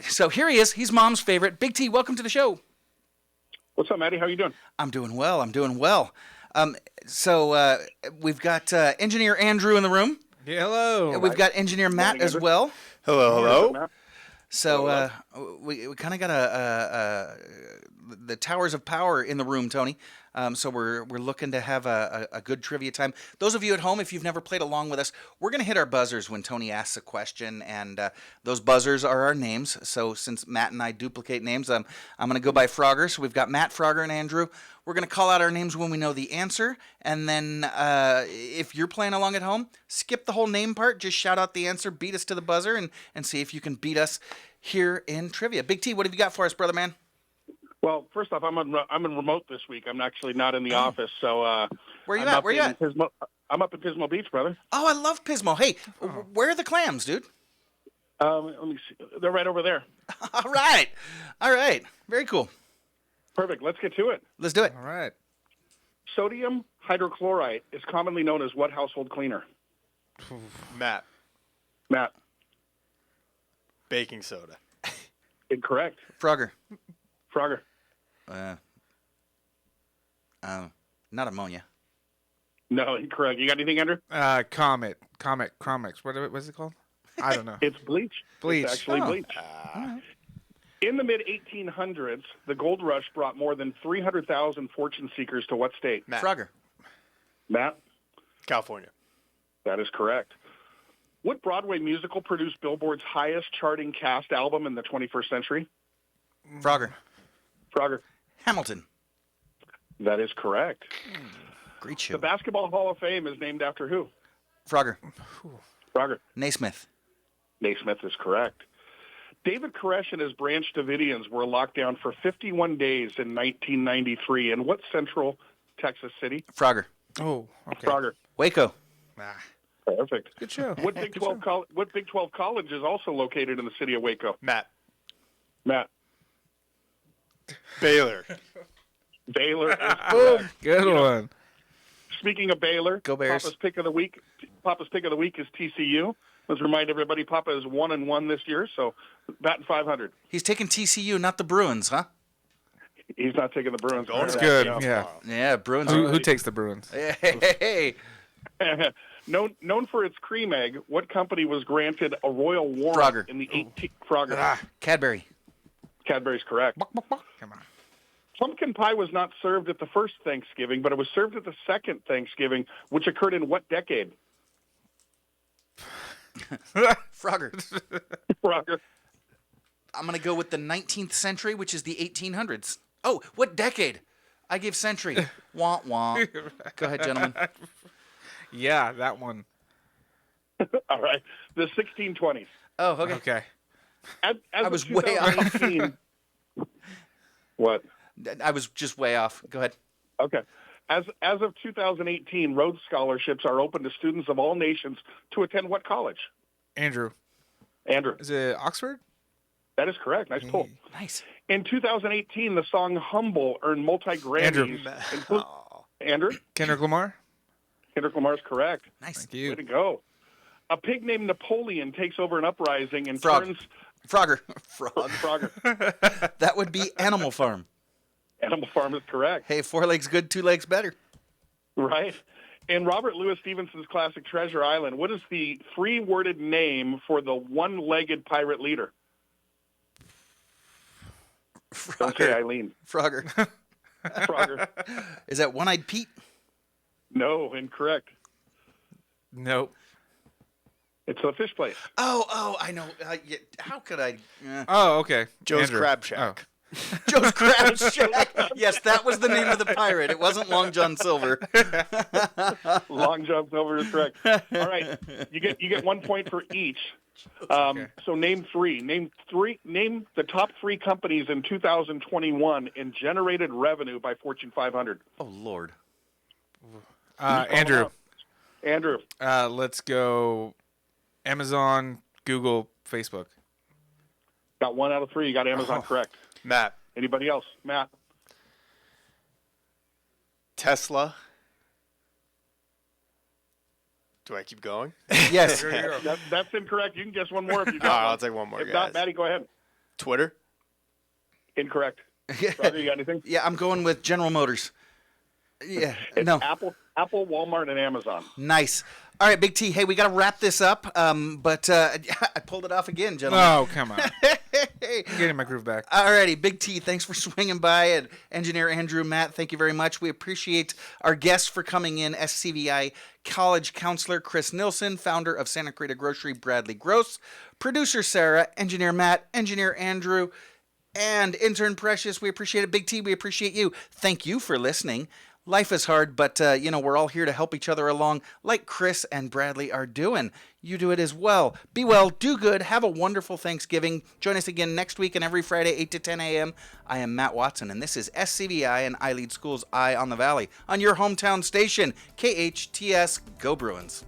So here he is. He's Mom's favorite. Big T, welcome to the show. What's up, Maddie? How are you doing? I'm doing well. So we've got Engineer Andrew in the room. Yeah, hello. We've got Engineer Matt as well. Hello. So we kind of got the towers of power in the room, Tony. So we're looking to have a good trivia time. Those of you at home, if you've never played along with us, we're going to hit our buzzers when Tony asks a question, and those buzzers are our names. So since Matt and I duplicate names, I'm going to go by Frogger. So we've got Matt, Frogger, and Andrew. We're going to call out our names when we know the answer, and then if you're playing along at home, skip the whole name part. Just shout out the answer, beat us to the buzzer, and see if you can beat us here in trivia. Big T, what have you got for us, brother man? Well, first off, I'm in remote this week. I'm actually not in the office, so where you at? Where you at? I'm up in Pismo Beach, brother. Oh, I love Pismo. Hey, where are the clams, dude? Let me see. They're right over there. All right. Very cool. Perfect. Let's get to it. Let's do it. All right. Sodium hydrochloride is commonly known as what household cleaner? Matt. Baking soda. Incorrect. Frogger. Not ammonia. No, incorrect. You got anything, Andrew? Comics. What was it called? I don't know. It's bleach. Bleach. It's actually bleach. Right. In the mid-1800s, the gold rush brought more than 300,000 fortune seekers to what state? Matt. Frogger. Matt? California. That is correct. What Broadway musical produced Billboard's highest charting cast album in the 21st century? Frogger. Hamilton. That is correct. Great show. The Basketball Hall of Fame is named after who? Frogger. Naismith. Naismith is correct. David Koresh and his Branch Davidians were locked down for 51 days in 1993 in what central Texas city? Frogger. Oh, okay. Frogger. Waco. Perfect. Good show. What Big 12 college is also located in the city of Waco? Matt. Baylor. Baylor is correct. Good one. Speaking of Baylor, Go Bears. Papa's pick of the week is TCU. Let's remind everybody Papa is 1-1 this year, so batting 500. He's taking TCU, not the Bruins, huh? He's not taking the Bruins. That's good. Yeah. Yeah, Bruins. Who takes the Bruins? Hey. Known for its cream egg, what company was granted a royal warrant Frogger. in the 18th? Frogger. Cadbury. Cadbury's correct. Come on. Pumpkin pie was not served at the first Thanksgiving, but it was served at the second Thanksgiving, which occurred in what decade? Frogger. Frogger. I'm going to go with the 19th century, which is the 1800s. Oh, what decade? I gave century. Wah, wah. Go ahead, gentlemen. Yeah, that one. All right. The 1620s. Oh, okay. Okay. As I of was way off. 2018 What? I was just way off. Go ahead. Okay. As of 2018, Rhodes Scholarships are open to students of all nations to attend what college? Andrew. Andrew. Is it Oxford? That is correct. Nice pull. Nice. In 2018, the song Humble earned multi-Grammys. Andrew? Kendrick Lamar? Kendrick Lamar is correct. Nice. Thank you. Way to go. A pig named Napoleon takes over an uprising and Frog. turns Frogger. Frog. Frogger. That would be Animal Farm. Animal Farm is correct. Hey, 4 legs good, 2 legs better. Right. In Robert Louis Stevenson's classic Treasure Island, what is the 3-worded name for the one-legged pirate leader? Frogger. Don't say Eileen. Frogger. Frogger. Is that One-Eyed Pete? No, incorrect. Nope. It's a fish place. Oh, I know. How could I? Oh, okay. Joe's Andrew. Crab Shack. Joe's Crab Shack. Yes, that was the name of the pirate. It wasn't Long John Silver. Long John Silver is correct. All right, you get 1 point for each. So name three. Name the top 3 companies in 2021 in generated revenue by Fortune 500. Oh Lord. Andrew. Andrew. Let's go Amazon, Google, Facebook. Got 1 out of 3. You got Amazon correct. Matt. Anybody else? Matt. Tesla. Do I keep going? Yes. That's incorrect. You can guess one more if you All right, got I'll one. take one more, If guys. not, Maddie, go ahead. Twitter. Incorrect. Roger, you got anything? Yeah, I'm going with General Motors. Yeah. It's No. Apple, Walmart, and Amazon. Nice. All right, Big T. Hey, we got to wrap this up. But I pulled it off again, gentlemen. Oh, come on. I'm getting my groove back. All righty, Big T, thanks for swinging by. And Engineer Andrew, Matt, thank you very much. We appreciate our guests for coming in. SCVI College Counselor Kris Nilsson, founder of Santa Clarita Grocery, Bradley Gross, producer Sarah, Engineer Matt, Engineer Andrew, and Intern Precious. We appreciate it. Big T, we appreciate you. Thank you for listening. Life is hard, but, we're all here to help each other along like Kris and Bradley are doing. You do it as well. Be well, do good, have a wonderful Thanksgiving. Join us again next week and every Friday, 8 to 10 a.m. I am Matt Watson, and this is SCVI and I Lead Schools Eye on the Valley on your hometown station, KHTS. Go Bruins.